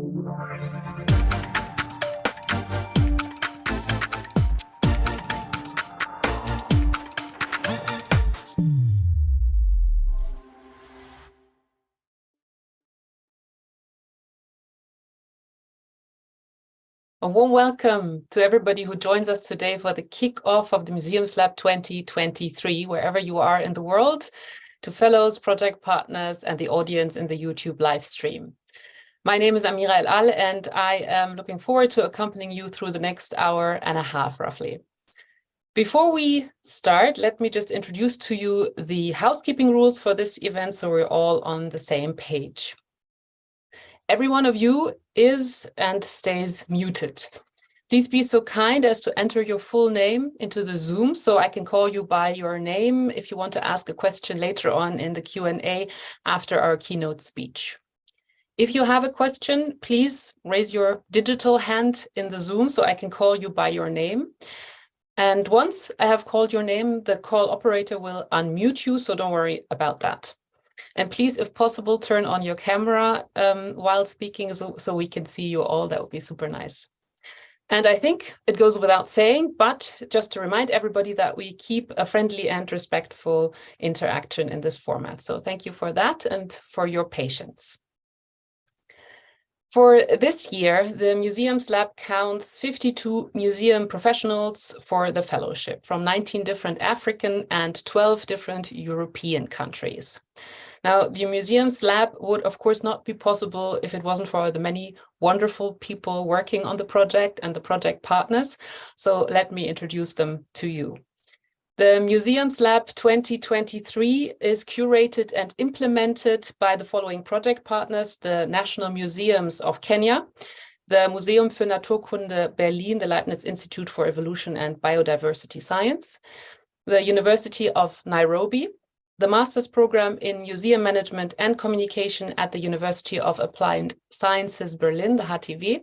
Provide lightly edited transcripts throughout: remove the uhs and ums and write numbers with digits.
A warm welcome to everybody who joins us today for the kickoff of the MuseumsLab 2023, wherever you are in the world, to fellows, project partners, and the audience in the YouTube live stream. My name is Amira El Ahl, and I am looking forward to accompanying you through the next hour and a half, roughly. Before we start, let me just introduce to you the housekeeping rules for this event so we're all on the same page. Every one of you is and stays muted. Please be so kind as to enter your full name into the Zoom so I can call you by your name if you want to ask a question later on in the Q&A after our keynote speech. If you have a question, please raise your digital hand in the Zoom so I can call you by your name. And once I have called your name, the call operator will unmute you, so don't worry about that. And please, if possible, turn on your camera while speaking so we can see you all. That would be super nice. And I think it goes without saying, but just to remind everybody that we keep a friendly and respectful interaction in this format. So thank you for that and for your patience. For this year, the MuseumsLab counts 52 museum professionals for the fellowship from 19 different African and 12 different European countries. Now, the MuseumsLab would, of course, not be possible if it wasn't for the many wonderful people working on the project and the project partners. So let me introduce them to you. The MuseumsLab 2023 is curated and implemented by the following project partners: the National Museums of Kenya, the Museum für Naturkunde Berlin, the Leibniz Institute for Evolution and Biodiversity Science, the University of Nairobi, the Master's Program in Museum Management and Communication at the University of Applied Sciences Berlin, the HTW,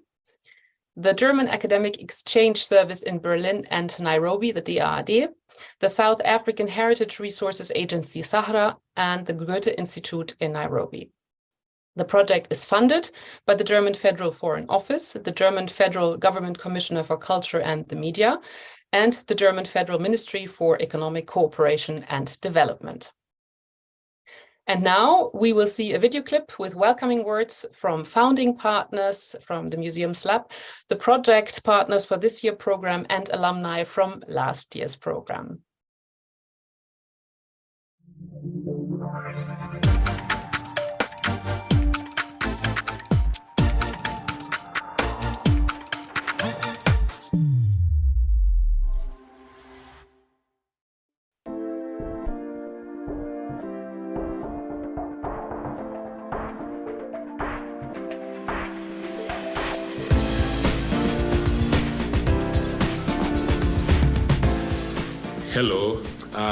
the German Academic Exchange Service in Berlin and Nairobi, the DAAD, the South African Heritage Resources Agency, SAHRA, and the Goethe Institute in Nairobi. The project is funded by the German Federal Foreign Office, the German Federal Government Commissioner for Culture and the Media, and the German Federal Ministry for Economic Cooperation and Development. And now we will see a video clip with welcoming words from founding partners from the MuseumsLab, the project partners for this year's program, and alumni from last year's program. Hello,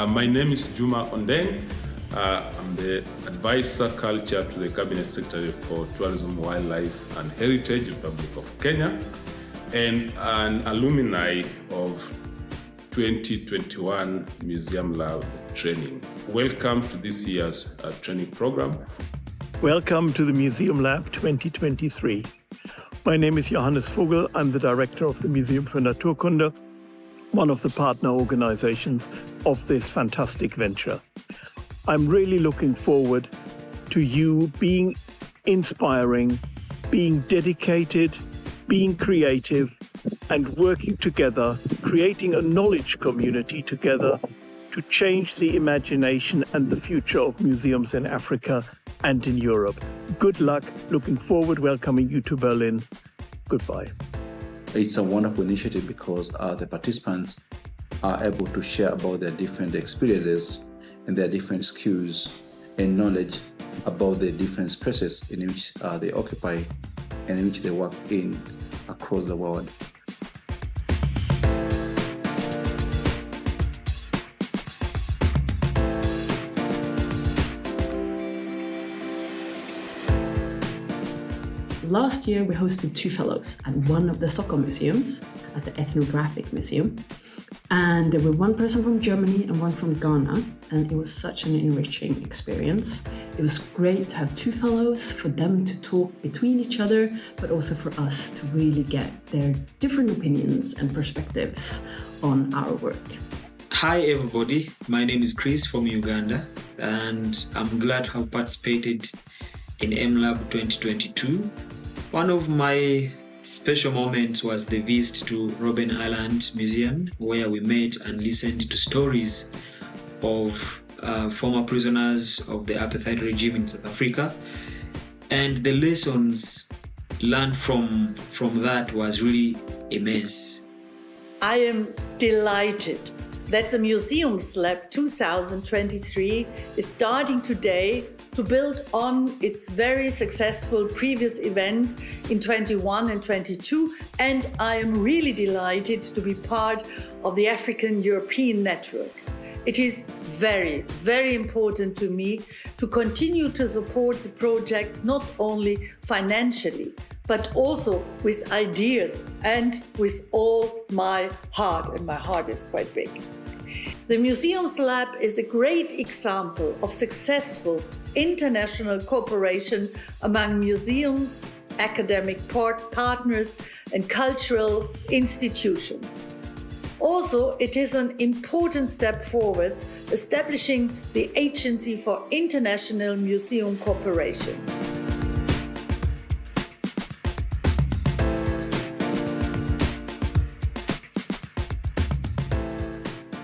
my name is Juma Ondeng. I'm the Advisor Culture to the Cabinet Secretary for Tourism, Wildlife and Heritage, Republic of Kenya, and an alumni of 2021 MuseumsLab training. Welcome to this year's training program. Welcome to the MuseumsLab 2023. My name is Johannes Vogel. I'm the Director of the Museum für Naturkunde, one of the partner organizations of this fantastic venture. I'm really looking forward to you being inspiring, being dedicated, being creative, and working together, creating a knowledge community together to change the imagination and the future of museums in Africa and in Europe. Good luck. Looking forward, welcoming you to Berlin. Goodbye. It's a wonderful initiative because the participants are able to share about their different experiences and their different skills and knowledge about the different spaces in which they occupy and in which they work in across the world. Last year, we hosted 2 fellows at one of the Stockholm museums, at the Ethnographic Museum. And there were one person from Germany and one from Ghana, and it was such an enriching experience. It was great to have two fellows, for them to talk between each other, but also for us to really get their different opinions and perspectives on our work. Hi everybody, my name is Chris from Uganda, and I'm glad to have participated in EMOWAA 2022. One of my special moments was the visit to Robben Island Museum, where we met and listened to stories of former prisoners of the apartheid regime in South Africa. And the lessons learned from that was really immense. I am delighted that the MuseumsLab 2023 is starting today to build on its very successful previous events in 21 and 22, and I am really delighted to be part of the African-European network. It is very, very important to me to continue to support the project not only financially, but also with ideas and with all my heart, and my heart is quite big. The MuseumsLab is a great example of successful international cooperation among museums, academic partners, and cultural institutions. Also, it is an important step forward, establishing the Agency for International Museum Cooperation.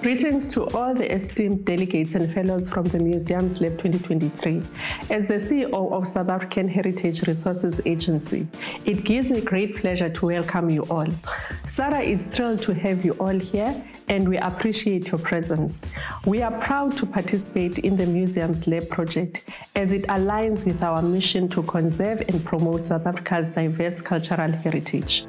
Greetings to all the esteemed delegates and fellows from the MuseumsLab 2023. As the CEO of South African Heritage Resources Agency, it gives me great pleasure to welcome you all. Sarah is thrilled to have you all here, and we appreciate your presence. We are proud to participate in the MuseumsLab project as it aligns with our mission to conserve and promote South Africa's diverse cultural heritage.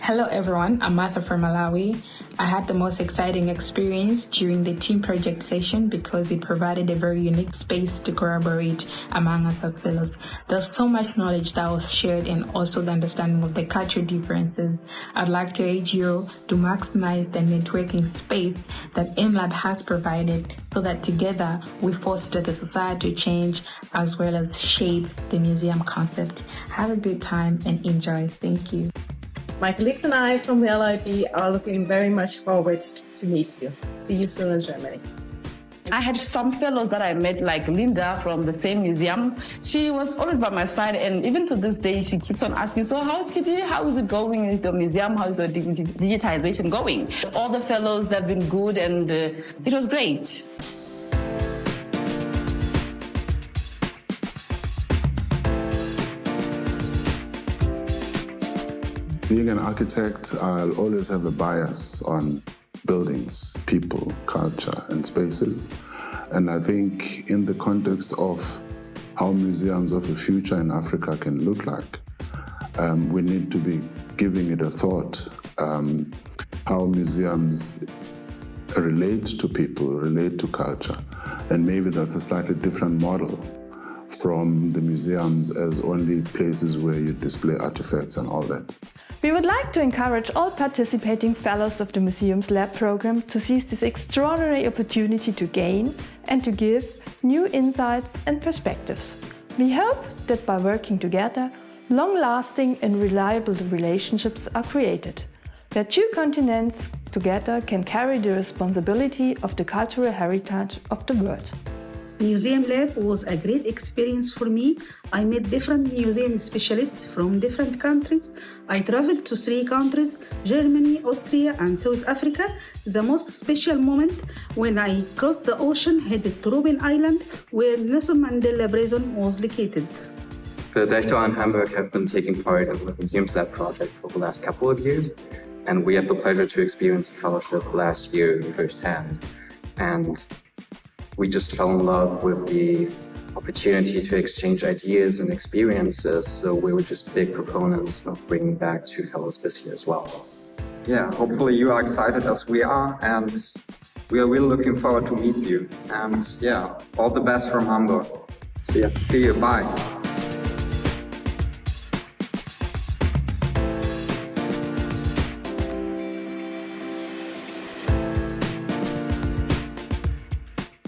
Hello everyone, I'm Martha from Malawi. I had the most exciting experience during the team project session because it provided a very unique space to collaborate among us as fellows. There's so much knowledge that was shared and also the understanding of the cultural differences. I'd like to urge you to maximize the networking space that EMOWAA has provided so that together we foster the society change as well as shape the museum concept. Have a good time and enjoy. Thank you. My colleagues and I from the LIB are looking very much forward to meet you. See you soon in Germany. I had some fellows that I met, like Linda from the same museum. She was always by my side, and even to this day, she keeps on asking, so how is it going in the museum? How is the digitization going? All the fellows have been good, and it was great. Being an architect, I'll always have a bias on buildings, people, culture, and spaces. And I think in the context of how museums of the future in Africa can look like, we need to be giving it a thought, how museums relate to people, relate to culture. And maybe that's a slightly different model from the museums as only places where you display artifacts and all that. We would like to encourage all participating fellows of the MuseumsLab program to seize this extraordinary opportunity to gain and to give new insights and perspectives. We hope that by working together, long-lasting and reliable relationships are created, where two continents together can carry the responsibility of the cultural heritage of the world. MuseumsLab was a great experience for me. I met different museum specialists from different countries. I traveled to 3 countries, Germany, Austria, and South Africa. The most special moment when I crossed the ocean headed to Robben Island, where Nelson Mandela prison was located. The Dächter in Hamburg have been taking part in the MuseumsLab project for the last couple of years, and we had the pleasure to experience a fellowship last year firsthand. And we just fell in love with the opportunity to exchange ideas and experiences, so we were just big proponents of bringing back 2 fellows this year as well. Yeah, hopefully you are excited as we are, and we are really looking forward to meet you. And yeah, all the best from Hamburg. See ya. See you. Bye.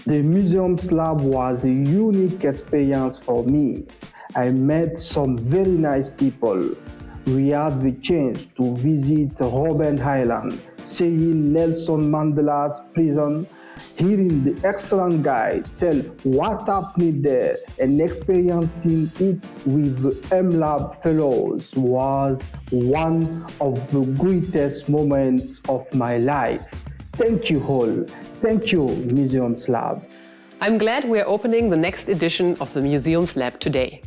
The MuseumsLab was a unique experience for me. I met some very nice people. We had the chance to visit Robben Island, seeing Nelson Mandela's prison, hearing the excellent guide tell what happened there, and experiencing it with the MLab fellows was one of the greatest moments of my life. Thank you all. Thank you, MuseumsLab. I'm glad we are opening the next edition of the MuseumsLab today.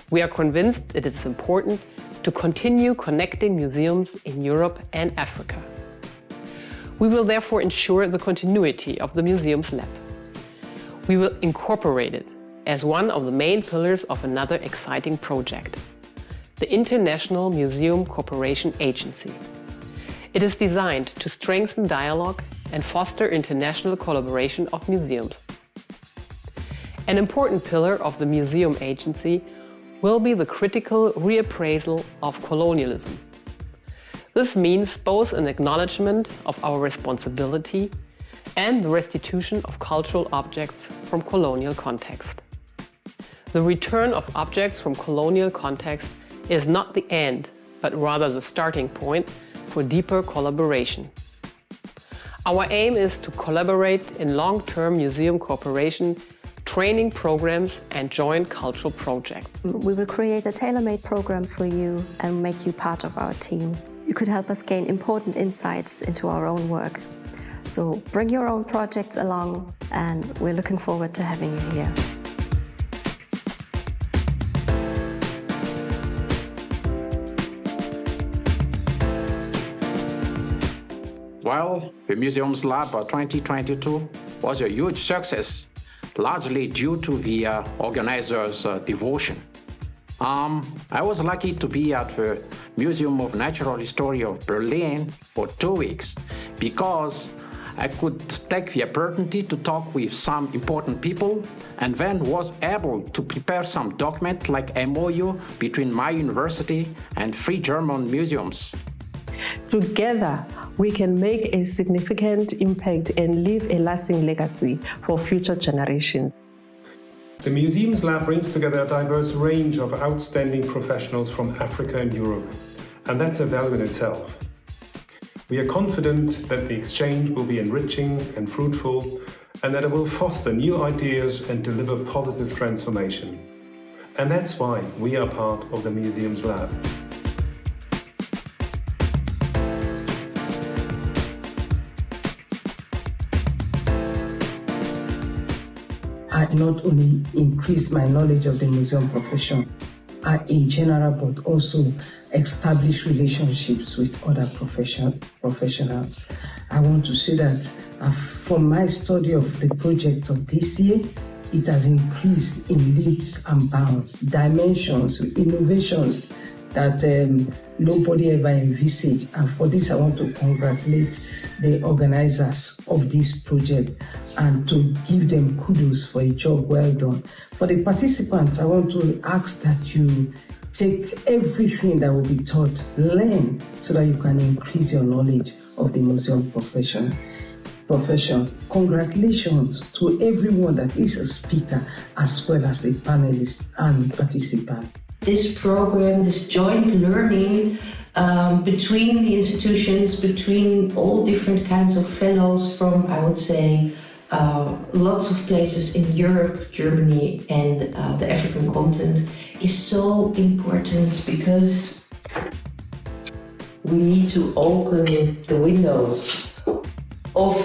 We are convinced it is important to continue connecting museums in Europe and Africa. We will therefore ensure the continuity of the MuseumsLab. We will incorporate it as one of the main pillars of another exciting project, the International Museum Cooperation Agency. It is designed to strengthen dialogue and foster international collaboration of museums. An important pillar of the Museum Agency will be the critical reappraisal of colonialism. This means both an acknowledgement of our responsibility and the restitution of cultural objects from colonial context. The return of objects from colonial context is not the end, but rather the starting point for deeper collaboration. Our aim is to collaborate in long-term museum cooperation, training programs and joint cultural projects. We will create a tailor-made program for you and make you part of our team. You could help us gain important insights into our own work. So bring your own projects along, and we're looking forward to having you here. Well, the MuseumsLab 2022 was a huge success, largely due to the organizers' devotion. I was lucky to be at the Museum of Natural History of Berlin for 2 weeks because I could take the opportunity to talk with some important people and then was able to prepare some document like MOU between my university and 3 German museums. Together, we can make a significant impact and leave a lasting legacy for future generations. The MuseumsLab brings together a diverse range of outstanding professionals from Africa and Europe, and that's a value in itself. We are confident that the exchange will be enriching and fruitful, and that it will foster new ideas and deliver positive transformation. And that's why we are part of the MuseumsLab. I not only increased my knowledge of the museum profession in general, but also establish relationships with other professionals. I want to say that from my study of the project of this year, it has increased in leaps and bounds, dimensions, innovations that nobody ever envisaged. And for this, I want to congratulate the organizers of this project and to give them kudos for a job well done. For the participants, I want to ask that you take everything that will be taught, learn, so that you can increase your knowledge of the museum profession. Congratulations to everyone that is a speaker as well as a panelist and participant. This program, this joint learning between the institutions, between all different kinds of fellows from, I would say, lots of places in Europe, Germany, and the African continent is so important because we need to open the windows of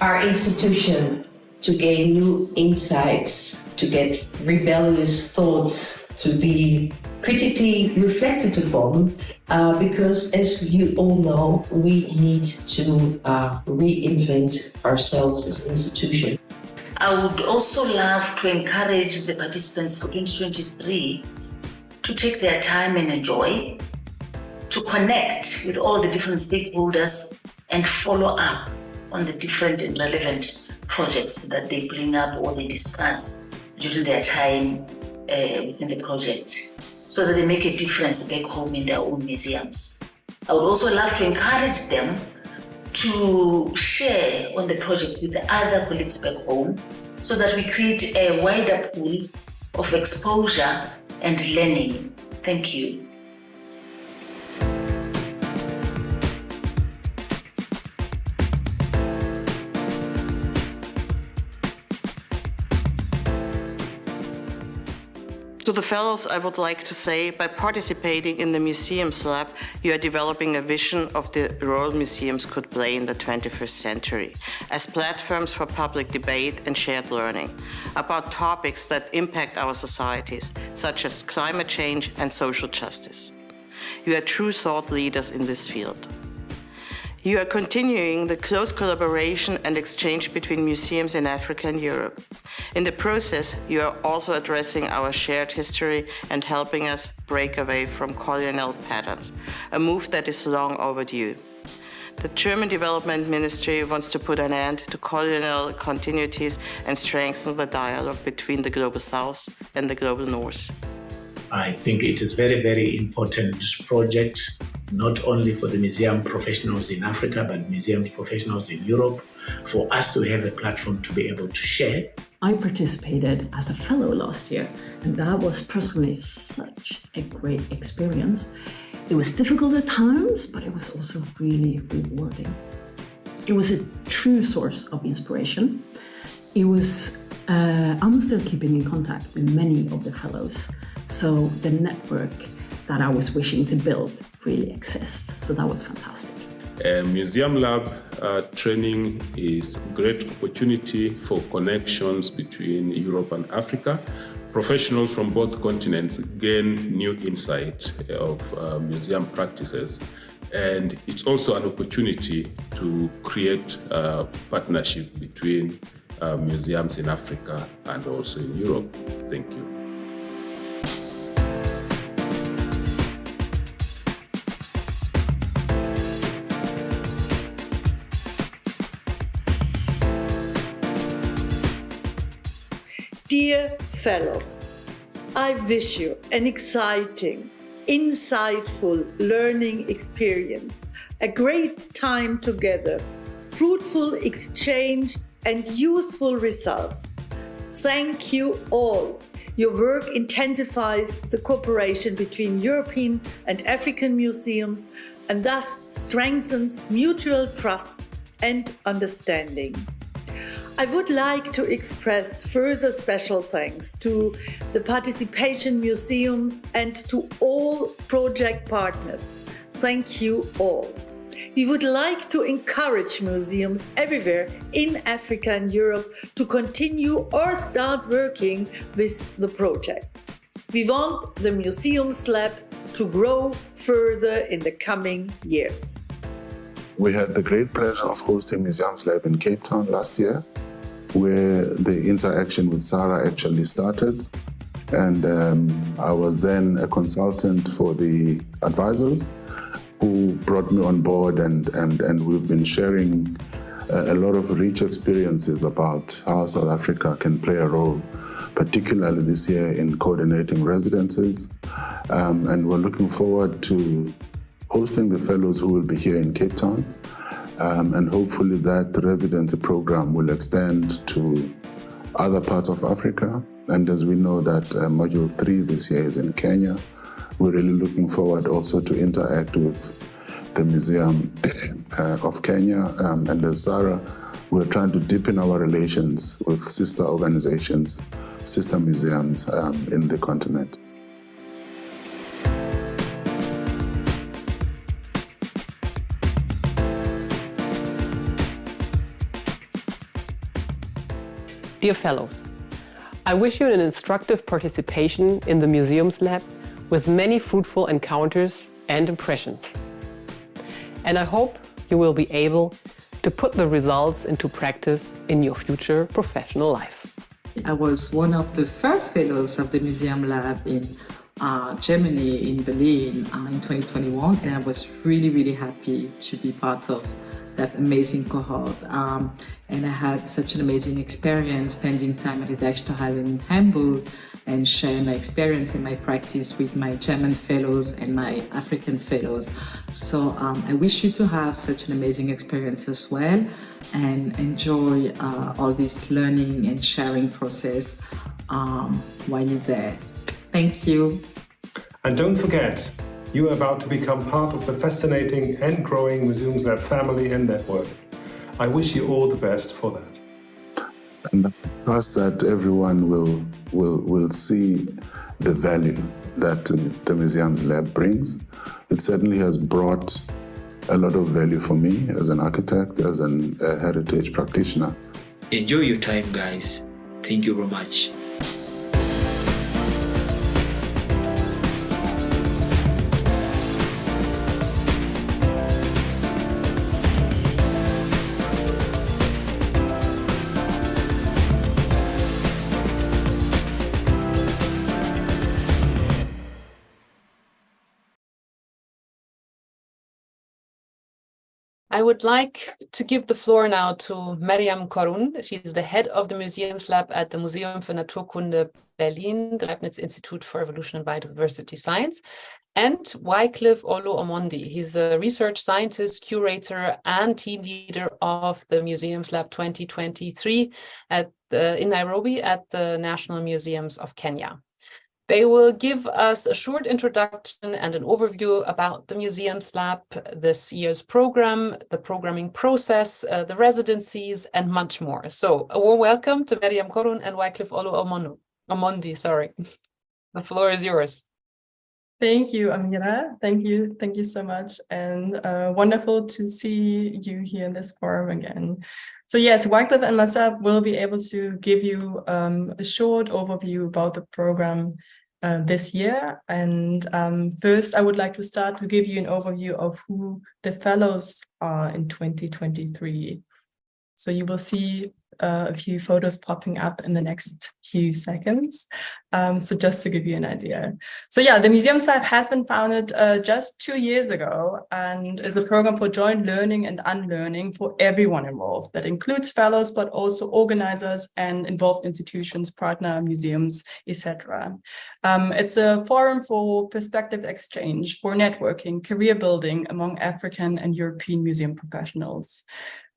our institution to gain new insights, to get rebellious thoughts, to be critically reflected upon, because as you all know, we need to reinvent ourselves as an institution. I would also love to encourage the participants for 2023 to take their time and enjoy, to connect with all the different stakeholders and follow up on the different and relevant projects that they bring up or they discuss during their time within the project, so that they make a difference back home in their own museums. I would also love to encourage them to share on the project with the other colleagues back home so that we create a wider pool of exposure and learning. Thank you. To the fellows, I would like to say, by participating in the Museums Lab, you are developing a vision of the role museums could play in the 21st century as platforms for public debate and shared learning about topics that impact our societies, such as climate change and social justice. You are true thought leaders in this field. You are continuing the close collaboration and exchange between museums in Africa and Europe. In the process, you are also addressing our shared history and helping us break away from colonial patterns, a move that is long overdue. The German Development Ministry wants to put an end to colonial continuities and strengthen the dialogue between the Global South and the Global North. I think it is very, very important project, not only for the museum professionals in Africa, but museum professionals in Europe, for us to have a platform to be able to share. I participated as a fellow last year, and that was personally such a great experience. It was difficult at times, but it was also really rewarding. It was a true source of inspiration. I'm still keeping in contact with many of the fellows. So the network that I was wishing to build really exists. So that was fantastic. Museum Lab training is a great opportunity for connections between Europe and Africa. Professionals from both continents gain new insight of museum practices. And it's also an opportunity to create a partnership between museums in Africa and also in Europe. Thank you. Dear fellows, I wish you an exciting, insightful learning experience, a great time together, fruitful exchange and useful results. Thank you all. Your work intensifies the cooperation between European and African museums and thus strengthens mutual trust and understanding. I would like to express further special thanks to the participation museums and to all project partners. Thank you all. We would like to encourage museums everywhere in Africa and Europe to continue or start working with the project. We want the Museums Lab to grow further in the coming years. We had the great pleasure of hosting Museums Lab in Cape Town last year, where the interaction with Sarah actually started. And I was then a consultant for the advisors who brought me on board, and we've been sharing a lot of rich experiences about how South Africa can play a role, particularly this year in coordinating residencies. And we're looking forward to hosting the fellows who will be here in Cape Town. And hopefully that residency program will extend to other parts of Africa. And as we know that Module 3 this year is in Kenya, we're really looking forward also to interact with the Museum of Kenya. And as Sarah, we're trying to deepen our relations with sister organizations, sister museums in the continent. Dear fellows, I wish you an instructive participation in the Museums Lab with many fruitful encounters and impressions. And I hope you will be able to put the results into practice in your future professional life. I was one of the first fellows of the Museum Lab in Germany, in Berlin in 2021, and I was really, really happy to be part of that amazing cohort. And I had such an amazing experience spending time at the Hochschule in Hamburg and sharing my experience and my practice with my German fellows and my African fellows. So I wish you to have such an amazing experience as well and enjoy all this learning and sharing process while you're there. Thank you. And don't forget, you are about to become part of the fascinating and growing MuseumsLab family and network. I wish you all the best for that. And I trust that everyone will see the value that the MuseumsLab brings. It certainly has brought a lot of value for me as an architect, as a heritage practitioner. Enjoy your time, guys. Thank you very much. I would like to give the floor now to Meriam Korun. She is the head of the MuseumsLab at the Museum für Naturkunde Berlin, the Leibniz Institute for Evolution and Biodiversity Science, and Wycliffe Olu Omondi. He's a research scientist, curator, and team leader of the MuseumsLab 2023 in Nairobi at the National Museums of Kenya. They will give us a short introduction and an overview about the MuseumsLab, this year's program, the programming process, the residencies, and much more. So a warm welcome to Meriam Korun and Wycliffe Olu Omondi. Sorry. The floor is yours. Thank you, Amira. Thank you so much. And wonderful to see you here in this forum again. So yes, Wycliffe and myself will be able to give you a short overview about the program this year. And first, I would like to start to give you an overview of who the fellows are in 2023. So you will see a few photos popping up in the next few seconds. So just to give you an idea. So yeah, the MuseumsLab has been founded just 2 years ago and is a program for joint learning and unlearning for everyone involved. That includes fellows, but also organizers and involved institutions, partner museums, etc. It's a forum for perspective exchange, for networking, career building among African and European museum professionals.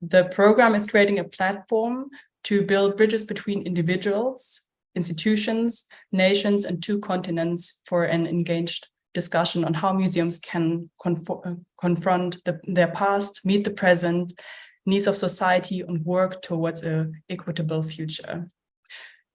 The program is creating a platform to build bridges between individuals, institutions, nations, and 2 continents for an engaged discussion on how museums can confront their past, meet the present, needs of society, and work towards an equitable future.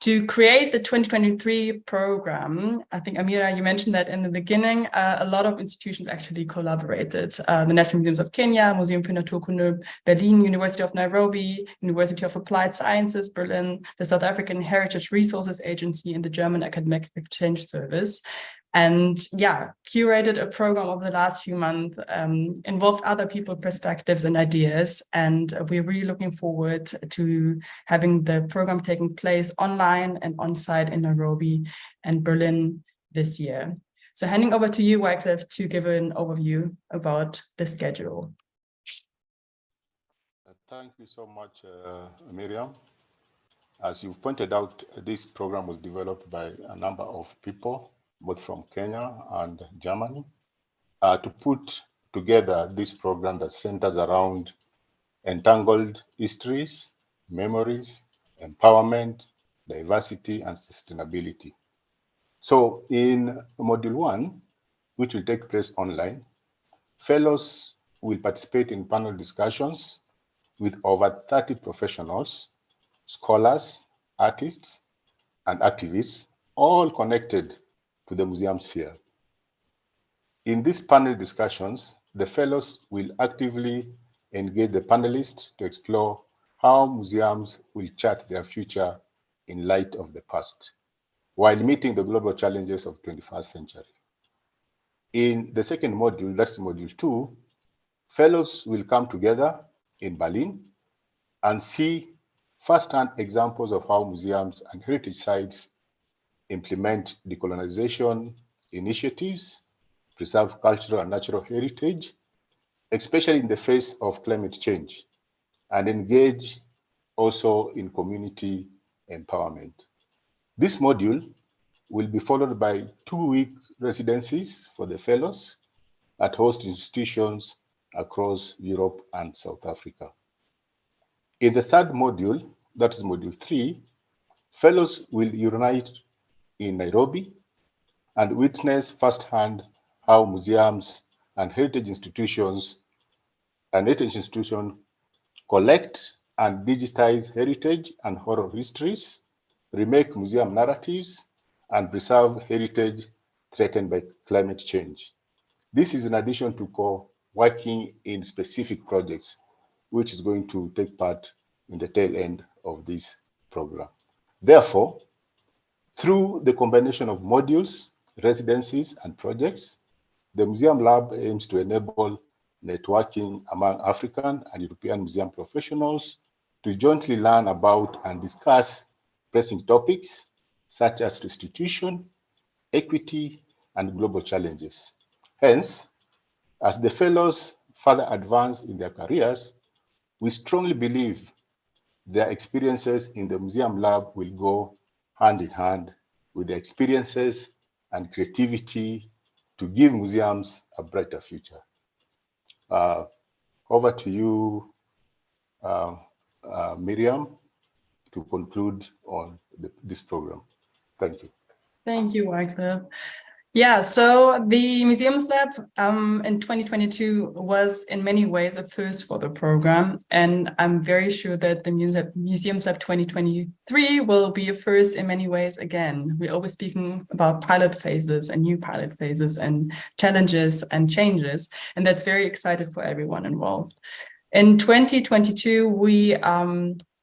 To create the 2023 program, I think, Amira, you mentioned that in the beginning, a lot of institutions actually collaborated. The National Museums of Kenya, Museum für Naturkunde Berlin, University of Nairobi, University of Applied Sciences Berlin, the South African Heritage Resources Agency, and the German Academic Exchange Service. And yeah, curated a program over the last few months, involved other people's perspectives and ideas. And we're really looking forward to having the program taking place online and on-site in Nairobi and Berlin this year. So handing over to you, Wycliffe, to give an overview about the schedule. Thank you so much, Miriam. As you pointed out, this program was developed by a number of people, both from Kenya and Germany, to put together this program that centers around entangled histories, memories, empowerment, diversity, and sustainability. So in Module 1, which will take place online, fellows will participate in panel discussions with over 30 professionals, scholars, artists, and activists, all connected to the museum sphere. In these panel discussions, the fellows will actively engage the panelists to explore how museums will chart their future in light of the past, while meeting the global challenges of the 21st century. In the second module, that's Module 2, fellows will come together in Berlin and see first-hand examples of how museums and heritage sites implement decolonization initiatives, preserve cultural and natural heritage, especially in the face of climate change, and engage also in community empowerment. This module will be followed by 2-week residencies for the fellows at host institutions across Europe and South Africa. In the third module, that is module 3, fellows will unite in Nairobi and witness firsthand how museums and heritage institutions collect and digitize heritage and oral histories, remake museum narratives, and preserve heritage threatened by climate change. This is in addition to working in specific projects, which is going to take part in the tail end of this program. Therefore, through the combination of modules, residencies, and projects, the Museum Lab aims to enable networking among African and European museum professionals to jointly learn about and discuss pressing topics such as restitution, equity, and global challenges. Hence, as the fellows further advance in their careers, we strongly believe their experiences in the Museum Lab will go hand in hand with the experiences and creativity to give museums a brighter future. Over to you, Miriam, to conclude on this program. Thank you. Thank you, Wycliffe. Yeah, so the Museums Lab in 2022 was in many ways a first for the program, and I'm very sure that the Museums Lab 2023 will be a first in many ways again. We're always speaking about pilot phases and new pilot phases and challenges and changes, and that's very exciting for everyone involved. In 2022, we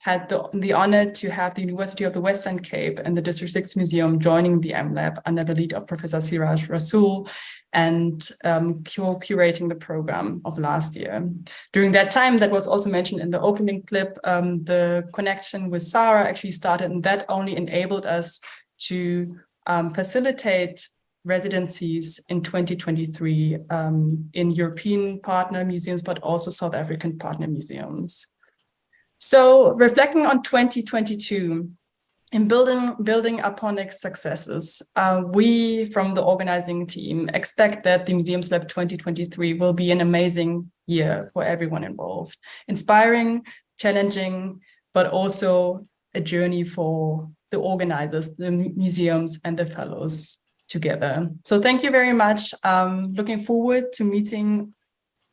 had the honor to have the University of the Western Cape and the District 6 Museum joining the MLab under the lead of Professor Siraj Rasool and curating the program of last year. During that time, that was also mentioned in the opening clip, the connection with Sarah actually started, and that only enabled us to facilitate residencies in 2023 in European partner museums, but also South African partner museums. So reflecting on 2022 and building upon its successes, we from the organizing team expect that the Museums Lab 2023 will be an amazing year for everyone involved, inspiring, challenging, but also a journey for the organizers, the museums, and the fellows together. So thank you very much. Looking forward to meeting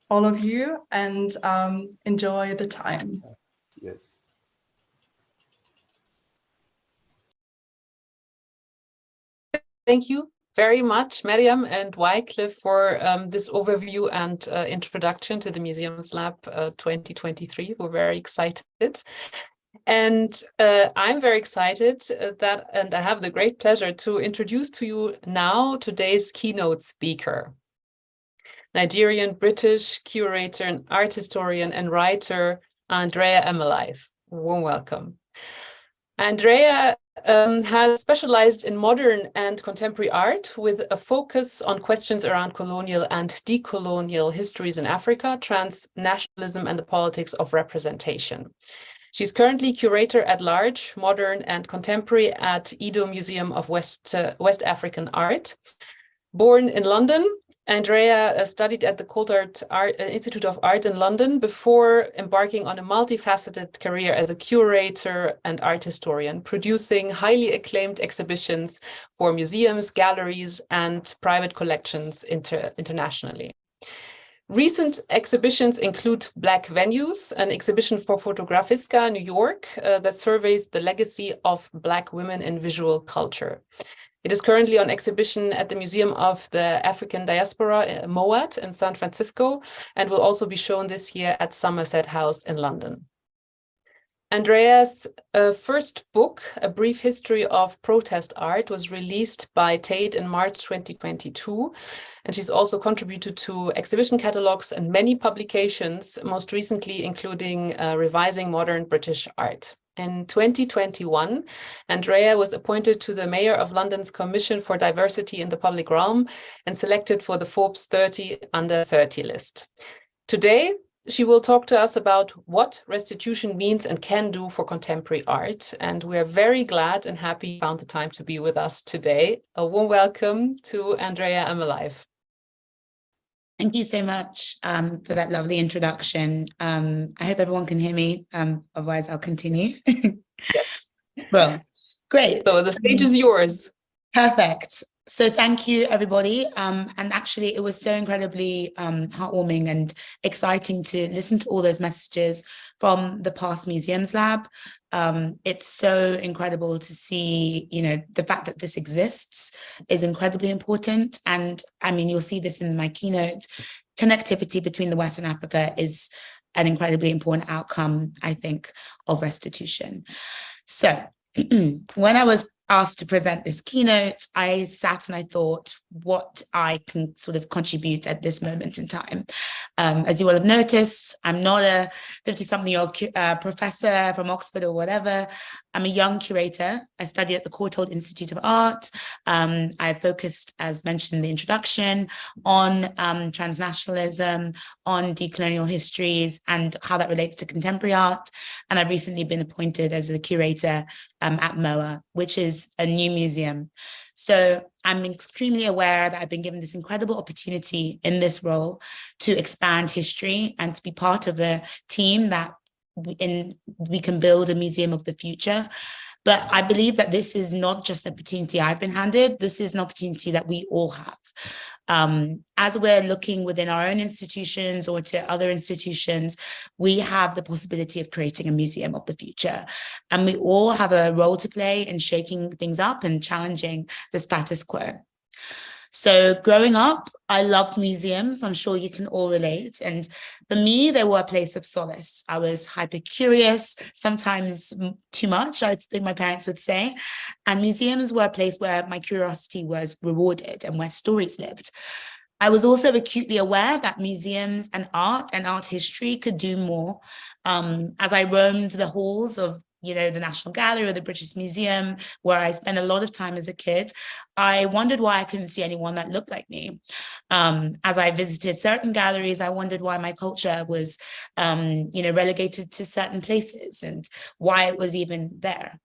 all of you and enjoy the time. Yes. Thank you very much, Miriam and Wycliffe, for this overview and introduction to the Museums Lab 2023. We're very excited. And I'm very excited and I have the great pleasure to introduce to you now today's keynote speaker. Nigerian-British curator and art historian and writer, Aindrea Emelife. Warm welcome. Aindrea has specialized in modern and contemporary art with a focus on questions around colonial and decolonial histories in Africa, transnationalism, and the politics of representation. She's currently curator at large, modern and contemporary at Edo Museum of West African Art. Born in London, Aindrea studied at the Coulthard Institute of Art in London before embarking on a multifaceted career as a curator and art historian, producing highly acclaimed exhibitions for museums, galleries, and private collections internationally. Recent exhibitions include Black Venues, an exhibition for Fotografiska, New York, that surveys the legacy of Black women in visual culture. It is currently on exhibition at the Museum of the African Diaspora, EMOWAA, in San Francisco, and will also be shown this year at Somerset House in London. Aindrea's first book, A Brief History of Protest Art, was released by TAAD in March 2022, and she's also contributed to exhibition catalogs and many publications, most recently including Revising Modern British Art. In 2021, Aindrea was appointed to the Mayor of London's Commission for Diversity in the Public Realm and selected for the Forbes 30 Under 30 list. Today, she will talk to us about what restitution means and can do for contemporary art. And we are very glad and happy you found the time to be with us today. A warm welcome to Aindrea Emelife. Thank you so much for that lovely introduction. I hope everyone can hear me, otherwise I'll continue. Yes. Well, great. So the stage is yours. Perfect. So thank you, everybody. And actually, it was so incredibly heartwarming and exciting to listen to all those messages from the past Museums Lab. It's so incredible to see, you know, the fact that this exists is incredibly important. And I mean, you'll see this in my keynote. Connectivity between the West and Africa is an incredibly important outcome, I think, of restitution. So when I was asked to present this keynote, I sat and I thought what I can sort of contribute at this moment in time. As you will have noticed, I'm not a 50-something-year-old professor from Oxford or whatever. I'm a young curator. I study at the Courtauld Institute of Art. I focused, as mentioned in the introduction, on transnationalism, on decolonial histories, and how that relates to contemporary art. And I've recently been appointed as a curator at EMOWAA, which is a new museum. So I'm extremely aware that I've been given this incredible opportunity in this role to expand history and to be part of a team that we can build a museum of the future. But I believe that this is not just an opportunity I've been handed, this is an opportunity that we all have. As we're looking within our own institutions or to other institutions, we have the possibility of creating a museum of the future. And we all have a role to play in shaking things up and challenging the status quo. So growing up, I loved museums. I'm sure you can all relate. And for me, they were a place of solace. I was hyper curious, sometimes too much, I think my parents would say. And museums were a place where my curiosity was rewarded and where stories lived. I was also acutely aware that museums and art history could do more. As I roamed the halls of the National Gallery or the British Museum, where I spent a lot of time as a kid, I wondered why I couldn't see anyone that looked like me. As I visited certain galleries, I wondered why my culture was, relegated to certain places and why it was even there.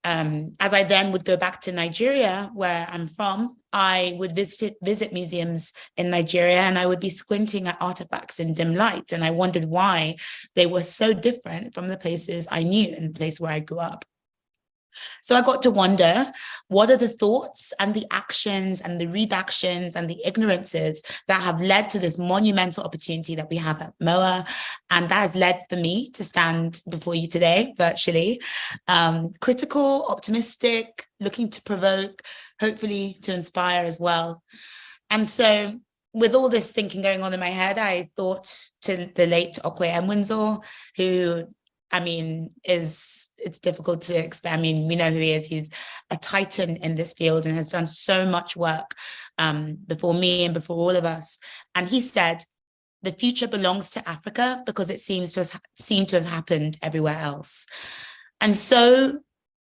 As I then would go back to Nigeria, where I'm from, I would visit museums in Nigeria, and I would be squinting at artifacts in dim light. And I wondered why they were so different from the places I knew and the place where I grew up. So I got to wonder, what are the thoughts and the actions and the redactions and the ignorances that have led to this monumental opportunity that we have at EMOWAA? And that has led for me to stand before you today, virtually, critical, optimistic, looking to provoke, hopefully to inspire as well. And so with all this thinking going on in my head, I thought to the late Okwe Enwinzo, who it's difficult to explain. We know who he is. He's a titan in this field and has done so much work before me and before all of us. And he said, the future belongs to Africa because it seems to have happened everywhere else. And so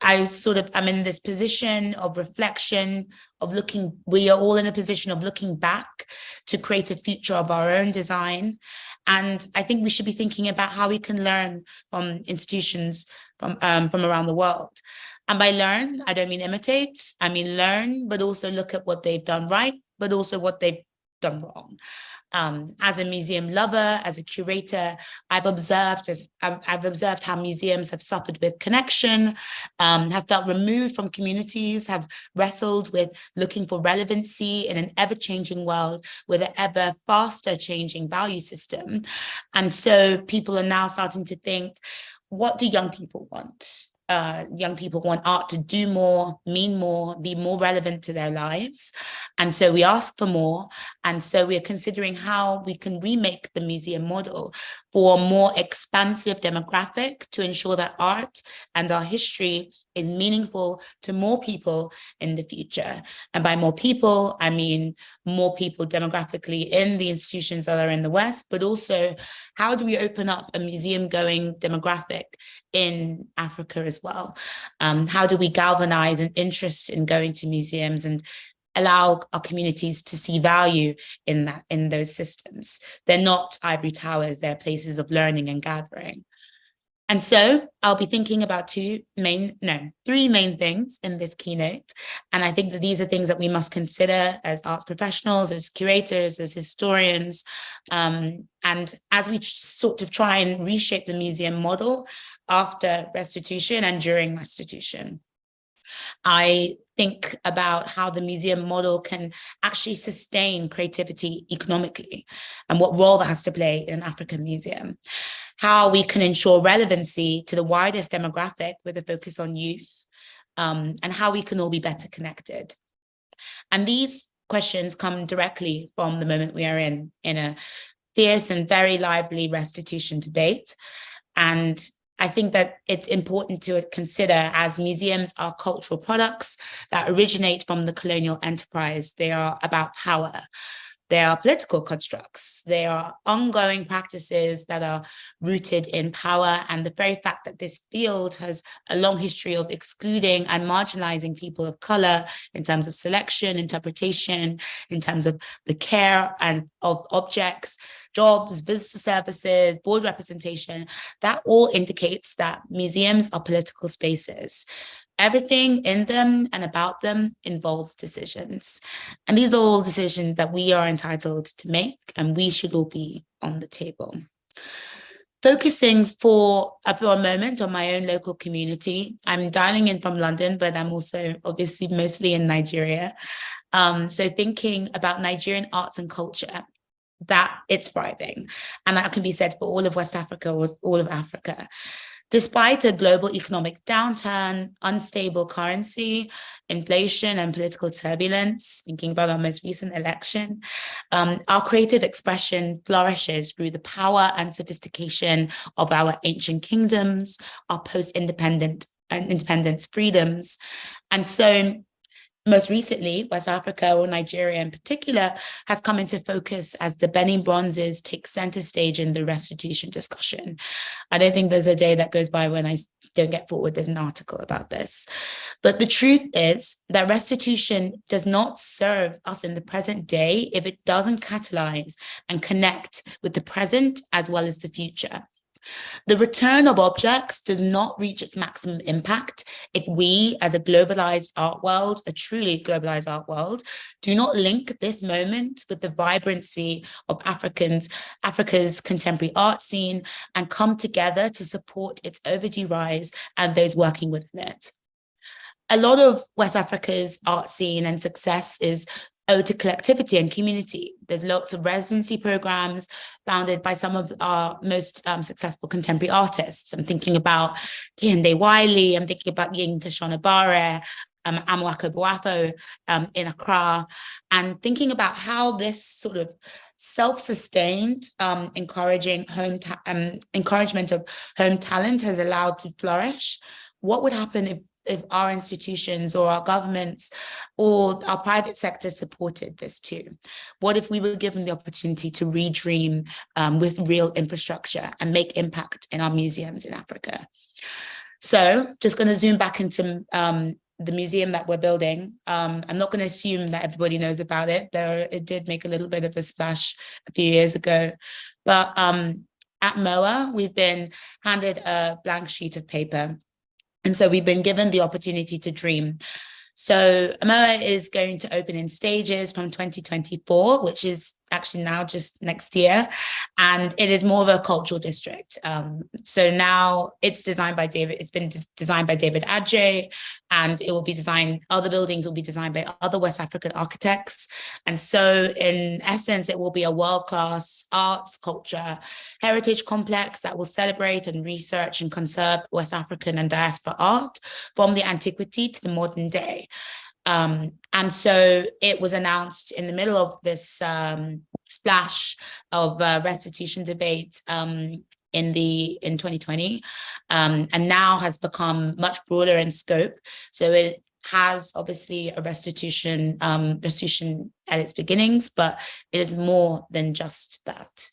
I'm in this position of reflection, of looking, we are all in a position of looking back to create a future of our own design. And I think we should be thinking about how we can learn from institutions from around the world. And by learn, I don't mean imitate, I mean learn, but also look at what they've done right, but also what they've done wrong. As a museum lover, as a curator, I've observed how museums have suffered with connection, have felt removed from communities, have wrestled with looking for relevancy in an ever-changing world with an ever faster changing value system. And so people are now starting to think, what do young people want? Young people want art to do more, mean more, be more relevant to their lives. And so we ask for more. And so we are considering how we can remake the museum model for a more expansive demographic to ensure that art and our history is meaningful to more people in the future. And by more people, I mean more people demographically in the institutions that are in the West, but also how do we open up a museum-going demographic in Africa as well? How do we galvanize an interest in going to museums and allow our communities to see value in those systems. They're not ivory towers, they're places of learning and gathering. And so I'll be thinking about three main things in this keynote. And I think that these are things that we must consider as arts professionals, as curators, as historians, and as we sort of try and reshape the museum model after restitution and during restitution. I think about how the museum model can actually sustain creativity economically and what role that has to play in an African museum. How we can ensure relevancy to the widest demographic with a focus on youth, and how we can all be better connected. And these questions come directly from the moment we are in a fierce and very lively restitution debate. And I think that it's important to consider, as museums are cultural products that originate from the colonial enterprise. They are about power. They are political constructs. They are ongoing practices that are rooted in power. And the very fact that this field has a long history of excluding and marginalizing people of color in terms of selection, interpretation, in terms of the care and of objects, jobs, business services, board representation, that all indicates that museums are political spaces. Everything in them and about them involves decisions. And these are all decisions that we are entitled to make, and we should all be on the table. Focusing for a moment on my own local community, I'm dialing in from London, but I'm also obviously mostly in Nigeria. So thinking about Nigerian arts and culture, that it's thriving. And that can be said for all of West Africa or all of Africa. Despite a global economic downturn, unstable currency, inflation, and political turbulence, thinking about our most recent election, our creative expression flourishes through the power and sophistication of our ancient kingdoms, our post-independence freedoms. And so most recently, West Africa, or Nigeria in particular, has come into focus as the Benin Bronzes take center stage in the restitution discussion. I don't think there's a day that goes by when I don't get forwarded an article about this. But the truth is that restitution does not serve us in the present day if it doesn't catalyze and connect with the present as well as the future. The return of objects does not reach its maximum impact if we, as a globalized art world, a truly globalized art world, do not link this moment with the vibrancy of Africa's contemporary art scene and come together to support its overdue rise and those working within it. A lot of West Africa's art scene and success is owed to collectivity and community. There's lots of residency programs founded by some of our most successful contemporary artists. I'm thinking about Kehinde Wiley, I'm thinking about Yinka Shonabare, Amwako Boafo in Accra, and thinking about how this sort of self-sustained encouragement of home talent has allowed to flourish. What would happen if our institutions or our governments or our private sector supported this too? What if we were given the opportunity to redream with real infrastructure and make impact in our museums in Africa? So just going to zoom back into the museum that we're building. I'm not going to assume that everybody knows about it, though it did make a little bit of a splash a few years ago. But at EMOWAA, we've been handed a blank sheet of paper. And so we've been given the opportunity to dream. So EMOWAA is going to open in stages from 2024, which is actually now just next year. And it is more of a cultural district. So now it's designed by it's been designed by David Adjei, and it will be designed, other buildings will be designed by other West African architects. And so in essence, it will be a world-class arts, culture, heritage complex that will celebrate and research and conserve West African and diaspora art from the antiquity to the modern day. And so it was announced in the middle of this splash of restitution debate in 2020 and now has become much broader in scope. So it has obviously a restitution at its beginnings, but it is more than just that.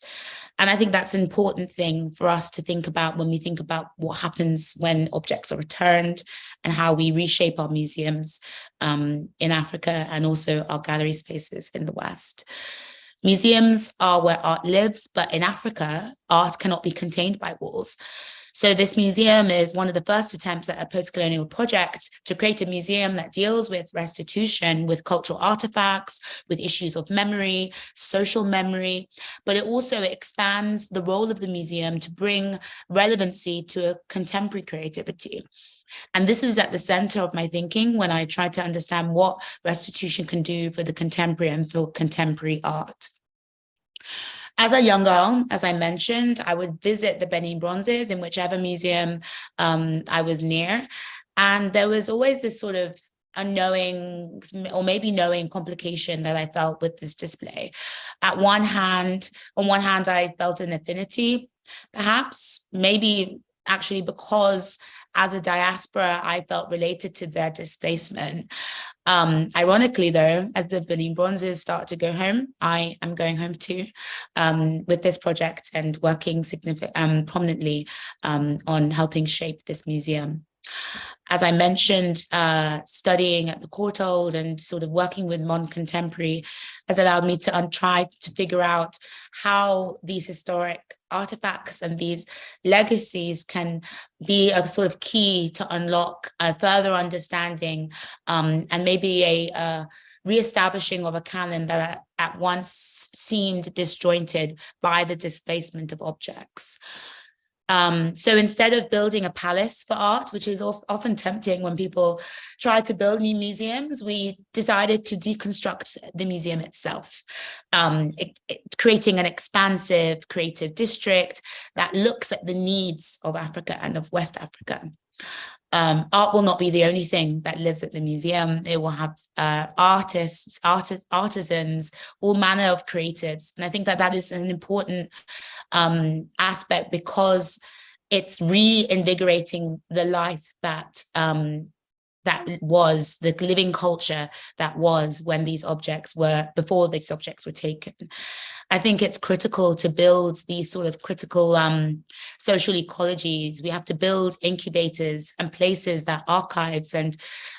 And I think that's an important thing for us to think about when we think about what happens when objects are returned and how we reshape our museums in Africa and also our gallery spaces in the West. Museums are where art lives, but in Africa, art cannot be contained by walls. So this museum is one of the first attempts at a post-colonial project to create a museum that deals with restitution, with cultural artifacts, with issues of memory, social memory, but it also expands the role of the museum to bring relevancy to a contemporary creativity. And this is at the center of my thinking when I try to understand what restitution can do for the contemporary and for contemporary art. As a young girl, as I mentioned, I would visit the Benin bronzes in whichever museum I was near. And there was always this sort of unknowing or maybe knowing complication that I felt with this display. On one hand, I felt an affinity, perhaps, maybe actually because as a diaspora, I felt related to their displacement. Ironically, though, as the Benin bronzes start to go home, I am going home too with this project and working prominently on helping shape this museum. As I mentioned, studying at the Courtauld and sort of working with modern contemporary has allowed me to try to figure out how these historic artifacts and these legacies can be a sort of key to unlock a further understanding and maybe a reestablishing of a canon that at once seemed disjointed by the displacement of objects. So instead of building a palace for art, which is often tempting when people try to build new museums, we decided to deconstruct the museum itself, creating an expansive creative district that looks at the needs of Africa and of West Africa. Art will not be the only thing that lives at the museum. It will have artists, artisans, all manner of creatives. And I think that that is an important aspect because it's reinvigorating the life that was the living culture that was when these objects were, before these objects were taken. I think it's critical to build these sort of critical social ecologies. We have to build incubators and places that archives and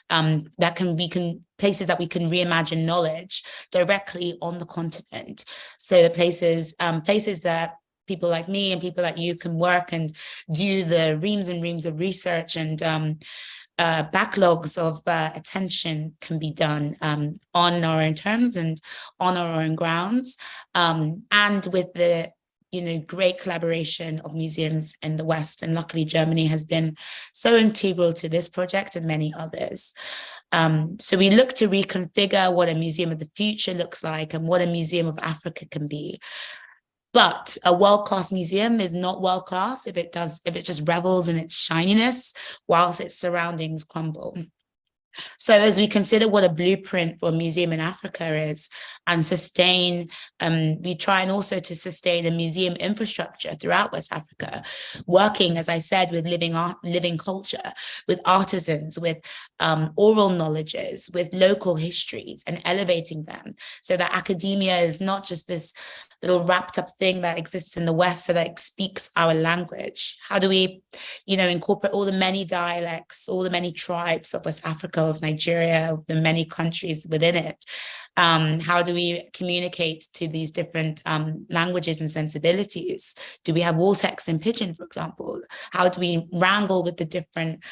places that we can reimagine knowledge directly on the continent. So the places that people like me and people like you can work and do the reams and reams of research and backlogs of attention can be done on our own terms and on our own grounds, and with the great collaboration of museums in the West. And luckily, Germany has been so integral to this project and many others. So we look to reconfigure what a museum of the future looks like and what a museum of Africa can be. But a world-class museum is not world-class if it just revels in its shininess whilst its surroundings crumble. So as we consider what a blueprint for a museum in Africa is and sustain, we try and also to sustain a museum infrastructure throughout West Africa, working, as I said, with living culture, with artisans, with oral knowledges, with local histories and elevating them so that academia is not just this little wrapped up thing that exists in the West so that it speaks our language. How do we, incorporate all the many dialects, all the many tribes of West Africa, of Nigeria, of the many countries within it? How do we communicate to these different languages and sensibilities? Do we have wall text in Pidgin, for example? How do we wrangle with the different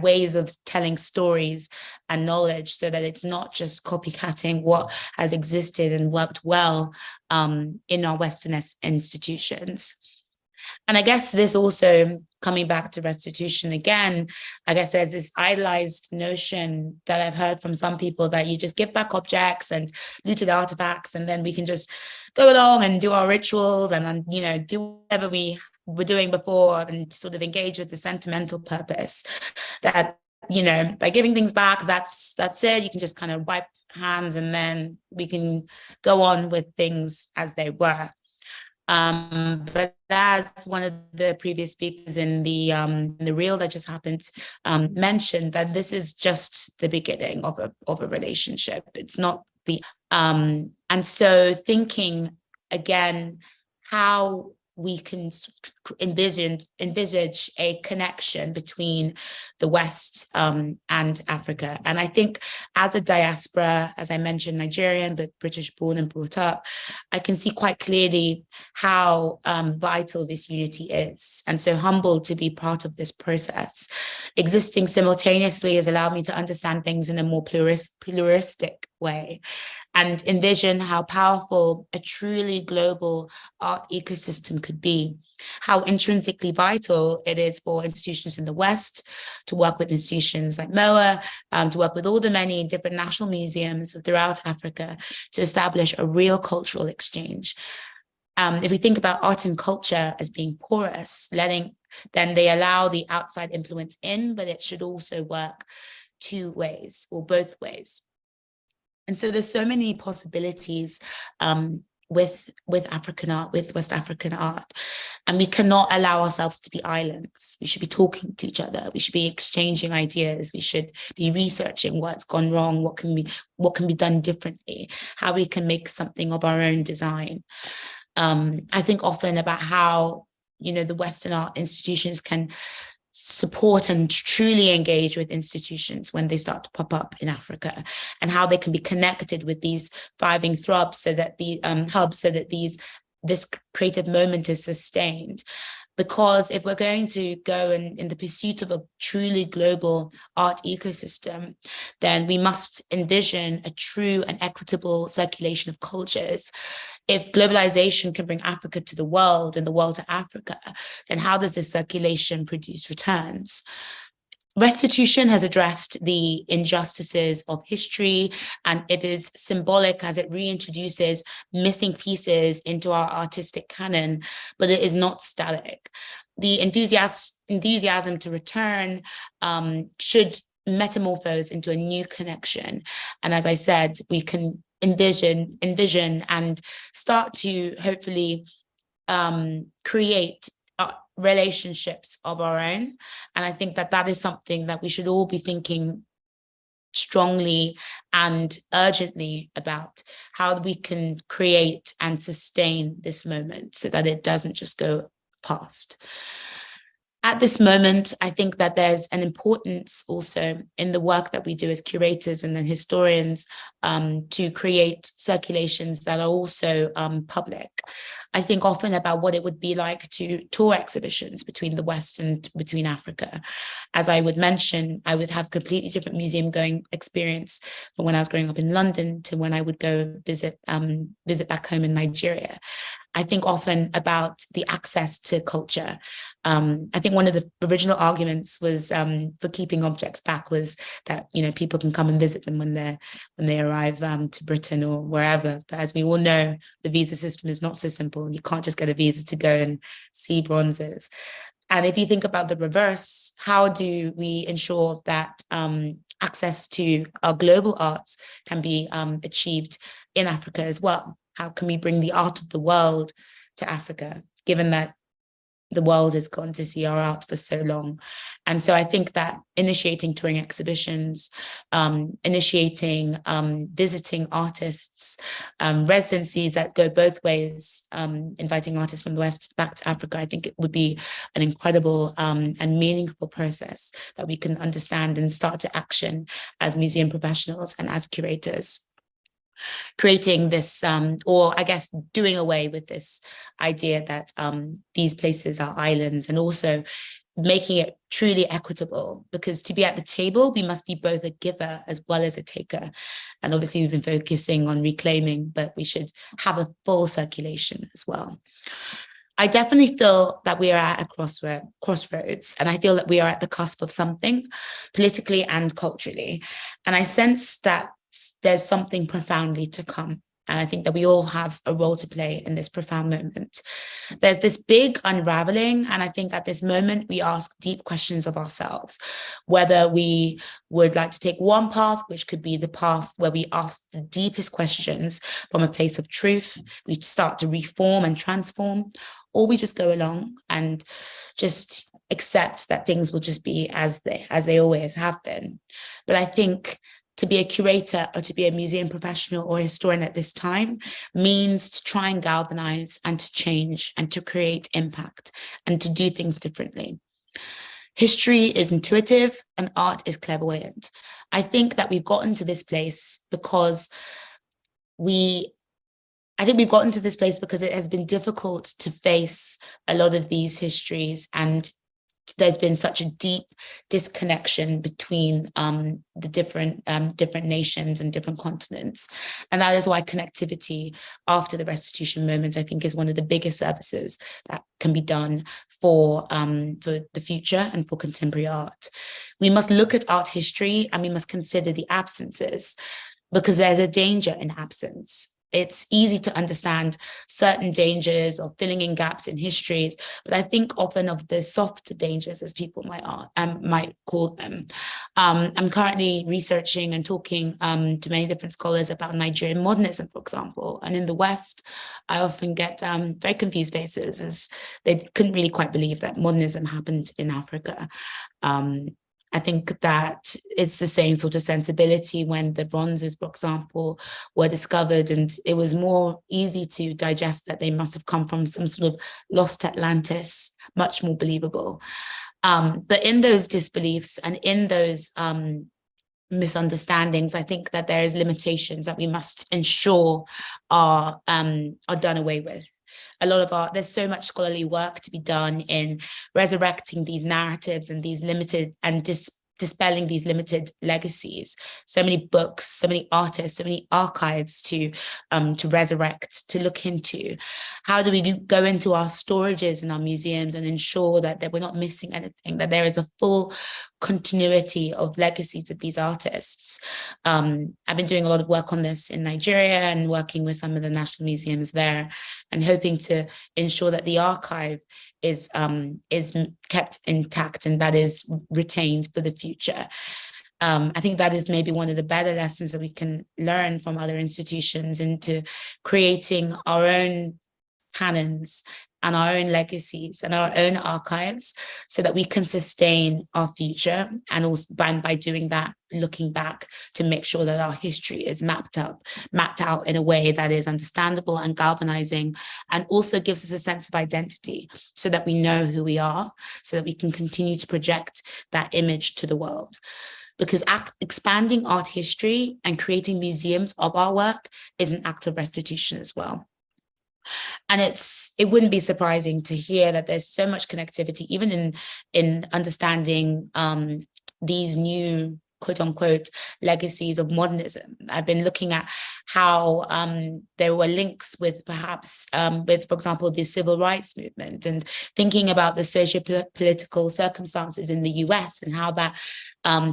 ways of telling stories and knowledge so that it's not just copycatting what has existed and worked well in our Western institutions? And I guess this also, coming back to restitution again, I guess there's this idolized notion that I've heard from some people that you just give back objects and looted artifacts and then we can just go along and do our rituals and do whatever we were doing before and sort of engage with the sentimental purpose that, by giving things back, that's it. You can just kind of wipe hands and then we can go on with things as they were. But that's one of the previous speakers in the reel that just happened mentioned that this is just the beginning of a relationship. It's not the and so thinking again how we can envisage a connection between the West and Africa. And I think as a diaspora, as I mentioned, Nigerian, but British born and brought up, I can see quite clearly how vital this unity is. And so humbled to be part of this process. Existing simultaneously has allowed me to understand things in a more pluralistic way, and envision how powerful a truly global art ecosystem could be, how intrinsically vital it is for institutions in the West to work with institutions like EMOWAA, to work with all the many different national museums throughout Africa to establish a real cultural exchange. If we think about art and culture as being porous, then they allow the outside influence in, but it should also work two ways or both ways. And so there's so many possibilities with African art, with West African art, and we cannot allow ourselves to be islands. We should be talking to each other. We should be exchanging ideas. We should be researching what's gone wrong, what can be done differently, how we can make something of our own design. I think often about how, the Western art institutions can support and truly engage with institutions when they start to pop up in Africa, and how they can be connected with these thriving hubs so that this creative moment is sustained. Because if we're going to go in the pursuit of a truly global art ecosystem, then we must envision a true and equitable circulation of cultures. If globalization can bring Africa to the world and the world to Africa, then how does this circulation produce returns? Restitution has addressed the injustices of history, and it is symbolic as it reintroduces missing pieces into our artistic canon, but it is not static. The enthusiasm to return should metamorphose into a new connection. And as I said, we can envision and start to hopefully create relationships of our own. And I think that is something that we should all be thinking strongly and urgently about, how we can create and sustain this moment so that it doesn't just go past. At this moment, I think that there's an importance also in the work that we do as curators and then historians to create circulations that are also public. I think often about what it would be like to tour exhibitions between the West and between Africa. As I would mention, I would have completely different museum going experience from when I was growing up in London to when I would go visit back home in Nigeria. I think often about the access to culture. I think one of the original arguments was for keeping objects back was that people can come and visit them when they arrive to Britain or wherever. But as we all know, the visa system is not so simple. You can't just get a visa to go and see bronzes. And if you think about the reverse, how do we ensure that access to our global arts can be achieved in Africa as well? How can we bring the art of the world to Africa, given that the world has gone to see our art for so long? And so I think that initiating touring exhibitions, initiating visiting artists, residencies that go both ways, inviting artists from the West back to Africa, I think it would be an incredible and meaningful process that we can understand and start to action as museum professionals and as curators. Creating this, or I guess doing away with this idea that these places are islands, and also making it truly equitable, because to be at the table, we must be both a giver as well as a taker. And obviously we've been focusing on reclaiming, but we should have a full circulation as well. I definitely feel that we are at a crossroads, and I feel that we are at the cusp of something politically and culturally. And I sense that there's something profoundly to come. And I think that we all have a role to play in this profound moment. There's this big unraveling. And I think at this moment, we ask deep questions of ourselves, whether we would like to take one path, which could be the path where we ask the deepest questions from a place of truth. We start to reform and transform, or we just go along and just accept that things will just be as they always have been. But I think to be a curator or to be a museum professional or historian at this time means to try and galvanize and to change and to create impact and to do things differently. History is intuitive and art is clairvoyant. I think that we've gotten to this place because we've gotten to this place because it has been difficult to face a lot of these histories, and there's been such a deep disconnection between the different nations and different continents. And that is why connectivity after the restitution moment, I think, is one of the biggest services that can be done for the future and for contemporary art. We must look at art history and we must consider the absences, because there's a danger in absence. It's easy to understand certain dangers or filling in gaps in histories, but I think often of the softer dangers, as people might call them. I'm currently researching and talking to many different scholars about Nigerian modernism, for example. And in the West, I often get very confused faces, as they couldn't really quite believe that modernism happened in Africa. I think that it's the same sort of sensibility when the bronzes, for example, were discovered, and it was more easy to digest that they must have come from some sort of lost Atlantis, much more believable. But in those disbeliefs and in those misunderstandings, I think that there is limitations that we must ensure are done away with. A lot of there's so much scholarly work to be done in resurrecting these narratives and these limited and dispelling these limited legacies. So many books, so many artists, so many archives to resurrect, to look into. How do we go into our storages in our museums and ensure that we're not missing anything, that there is a full continuity of legacies of these artists? I've been doing a lot of work on this in Nigeria and working with some of the national museums there, and hoping to ensure that the archive is kept intact and that is retained for the future. I think that is maybe one of the better lessons that we can learn from other institutions into creating our own canons and our own legacies and our own archives, so that we can sustain our future, and also by doing that, looking back to make sure that our history is mapped out in a way that is understandable and galvanizing, and also gives us a sense of identity, so that we know who we are, so that we can continue to project that image to the world. Because expanding art history and creating museums of our work is an act of restitution as well. And it wouldn't be surprising to hear that there's so much connectivity, even in understanding these new quote unquote legacies of modernism. I've been looking at how there were links with perhaps with, for example, the civil rights movement, and thinking about the socio-political circumstances in the US and how that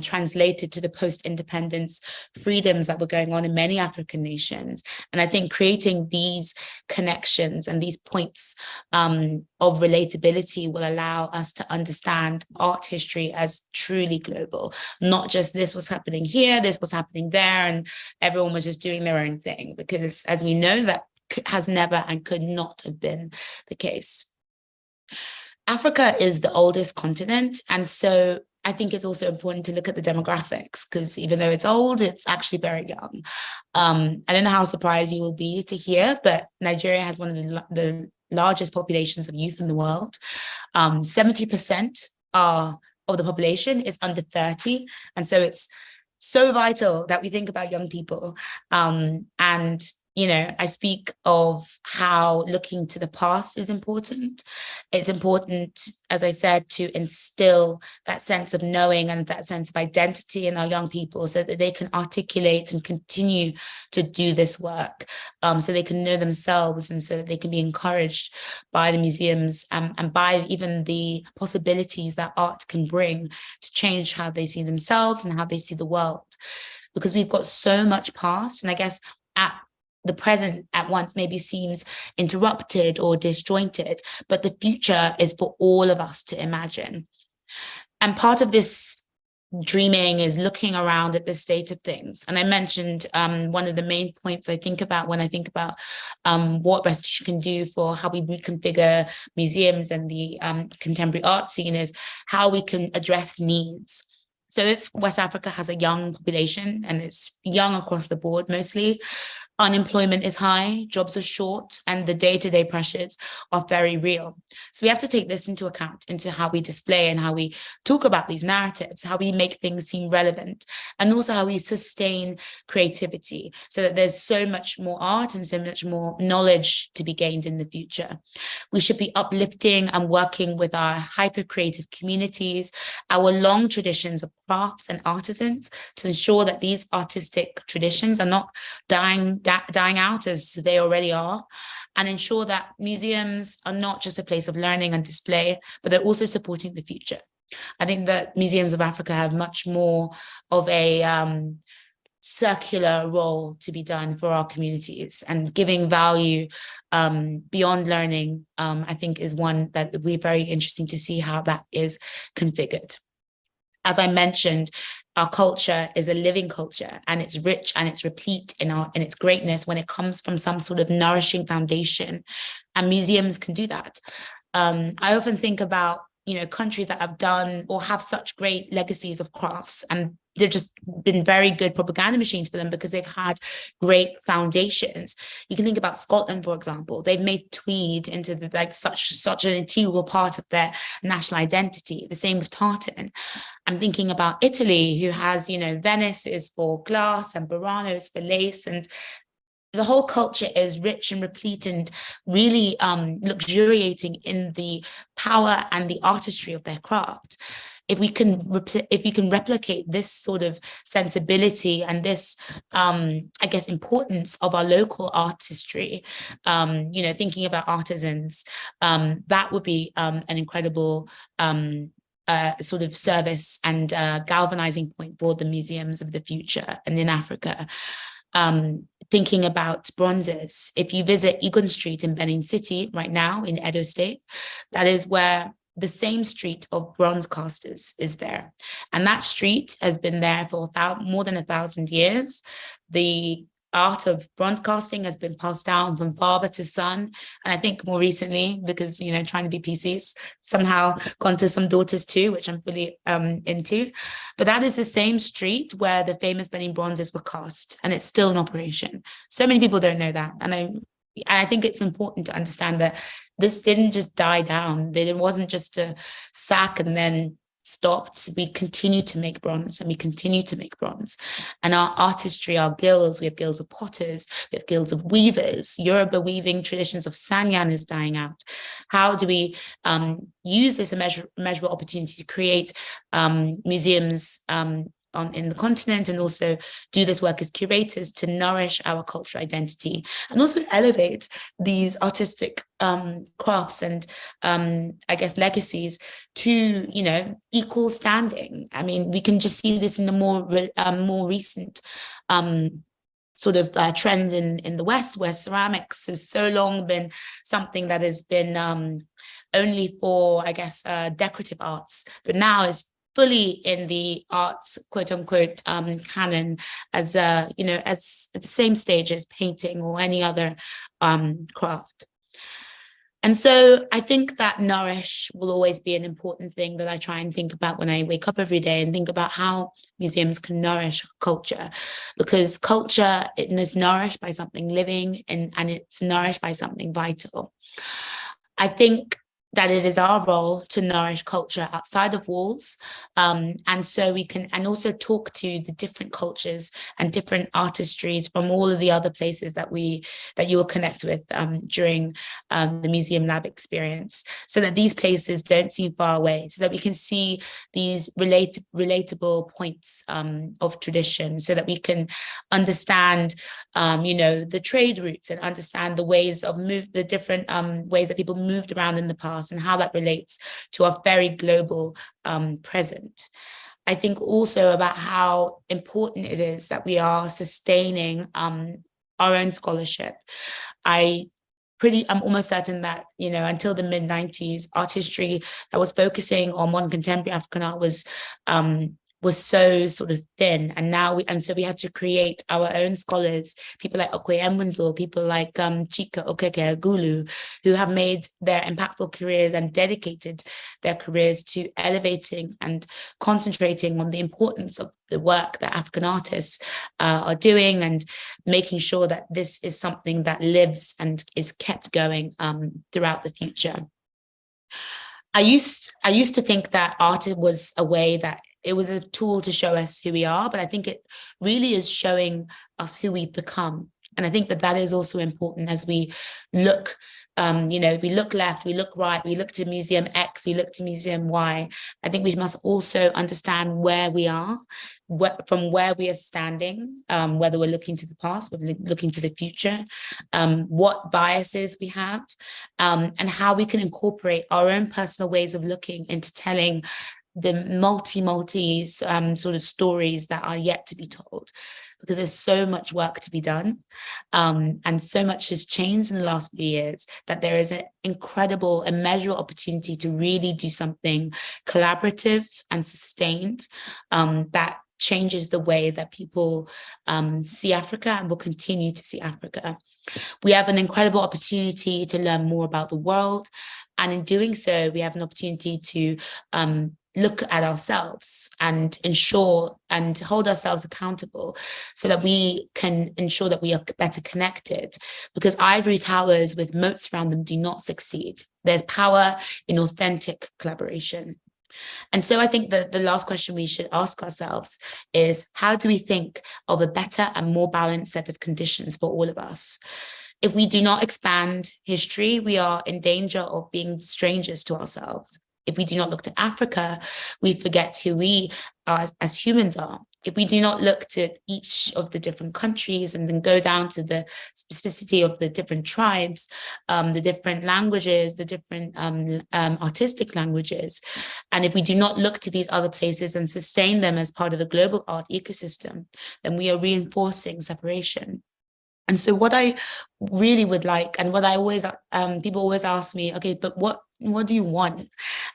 translated to the post-independence freedoms that were going on in many African nations. And I think creating these connections and these points of relatability will allow us to understand art history as truly global, not just this was happening here, this was happening there, and everyone was just doing their own thing, because as we know, that has never and could not have been the case. Africa is the oldest continent, and so I think it's also important to look at the demographics, because even though it's old, it's actually very young. I don't know how surprised you will be to hear, but Nigeria has one of the largest populations of youth in the world. 70% of the population is under 30. And so it's so vital that we think about young people. And you know, I speak of how looking to the past is important. It's important, as I said, to instill that sense of knowing and that sense of identity in our young people, so that they can articulate and continue to do this work, so they can know themselves, and so that they can be encouraged by the museums and by even the possibilities that art can bring to change how they see themselves and how they see the world. Because we've got so much past, and I guess the present at once maybe seems interrupted or disjointed, but the future is for all of us to imagine. And part of this dreaming is looking around at the state of things. And I mentioned one of the main points I think about when I think about what restitution can do for how we reconfigure museums and the contemporary art scene is how we can address needs. So if West Africa has a young population, and it's young across the board mostly, unemployment is high, jobs are short, and the day-to-day pressures are very real. So we have to take this into account into how we display and how we talk about these narratives, how we make things seem relevant, and also how we sustain creativity so that there's so much more art and so much more knowledge to be gained in the future. We should be uplifting and working with our hyper-creative communities, our long traditions of crafts and artisans, to ensure that these artistic traditions are not dying out as they already are, and ensure that museums are not just a place of learning and display, but they're also supporting the future. I think that museums of Africa have much more of a circular role to be done for our communities, and giving value beyond learning, I think is one that will be very interesting to see how that is configured. As I mentioned, our culture is a living culture, and it's rich and it's replete in its greatness when it comes from some sort of nourishing foundation, and museums can do that. I often think about, countries that have done or have such great legacies of crafts, and they've just been very good propaganda machines for them because they've had great foundations. You can think about Scotland, for example. They've made tweed into such an integral part of their national identity. The same with tartan. I'm thinking about Italy, who has, Venice is for glass and Burano is for lace, and the whole culture is rich and replete and really luxuriating in the power and the artistry of their craft. If we can replicate this sort of sensibility and this, importance of our local artistry, thinking about artisans, that would be an incredible sort of service and galvanizing point for the museums of the future and in Africa. Thinking about bronzes. If you visit Egon Street in Benin City right now in Edo State, that is where the same street of bronze casters is there. And that street has been there for more than 1,000 years. The art of bronze casting has been passed down from father to son. And I think more recently, because, trying to be PCs, somehow gone to some daughters too, which I'm fully into. But that is the same street where the famous Benin bronzes were cast, and it's still in operation. So many people don't know that. And I think it's important to understand that this didn't just die down. It wasn't just a sack and then stopped. We continue to make bronze, and we continue to make bronze. And our artistry, our guilds, we have guilds of potters, we have guilds of weavers. Yoruba weaving traditions of Sanyan is dying out. How do we use this immeasurable opportunity to create museums in the continent, and also do this work as curators to nourish our cultural identity, and also elevate these artistic crafts and legacies to equal standing. I mean, we can just see this in the more recent sort of trends in the West, where ceramics has so long been something that has been only for decorative arts, but now is fully in the arts, quote unquote, canon, as at the same stage as painting or any other craft. And so I think that nourish will always be an important thing that I try and think about when I wake up every day, and think about how museums can nourish culture, because culture, it is nourished by something living, and it's nourished by something vital. I think that it is our role to nourish culture outside of walls. And so we can, and also talk to the different cultures and different artistries from all of the other places that you will connect with during the Museum Lab experience, so that these places don't seem far away, so that we can see these relatable points of tradition, so that we can understand, the trade routes, and understand the ways of the different ways that people moved around in the past, and how that relates to our very global present. I think also about how important it is that we are sustaining our own scholarship. I'm almost certain that, until the mid-90s, art history that was focusing on modern contemporary African art was was so sort of thin, and so we had to create our own scholars, people like Okwe Emunzo, people like Chika Okeke Agulu, who have made their impactful careers and dedicated their careers to elevating and concentrating on the importance of the work that African artists are doing, and making sure that this is something that lives and is kept going throughout the future. I used to think that art was a way that it was a tool to show us who we are, but I think it really is showing us who we've become. And I think that that is also important as we look, we look left, we look right, we look to Museum X, we look to Museum Y. I think we must also understand where we are, from where we are standing, whether we're looking to the past, whether we're looking to the future, what biases we have, and how we can incorporate our own personal ways of looking into telling the multi sort of stories that are yet to be told, because there's so much work to be done, and so much has changed in the last few years that there is an incredible, immeasurable opportunity to really do something collaborative and sustained that changes the way that people see Africa and will continue to see Africa. We have an incredible opportunity to learn more about the world, and in doing so, we have an opportunity to look at ourselves and ensure and hold ourselves accountable so that we can ensure that we are better connected, because ivory towers with moats around them do not succeed. There's power in authentic collaboration. And so I think that the last question we should ask ourselves is, how do we think of a better and more balanced set of conditions for all of us? If we do not expand history, we are in danger of being strangers to ourselves. If we do not look to Africa, we forget who we are as humans are. If we do not look to each of the different countries and then go down to the specificity of the different tribes, the different languages, the different artistic languages, and if we do not look to these other places and sustain them as part of a global art ecosystem, then we are reinforcing separation. And so what I really would like, and what I always, people always ask me, okay, but what do you want?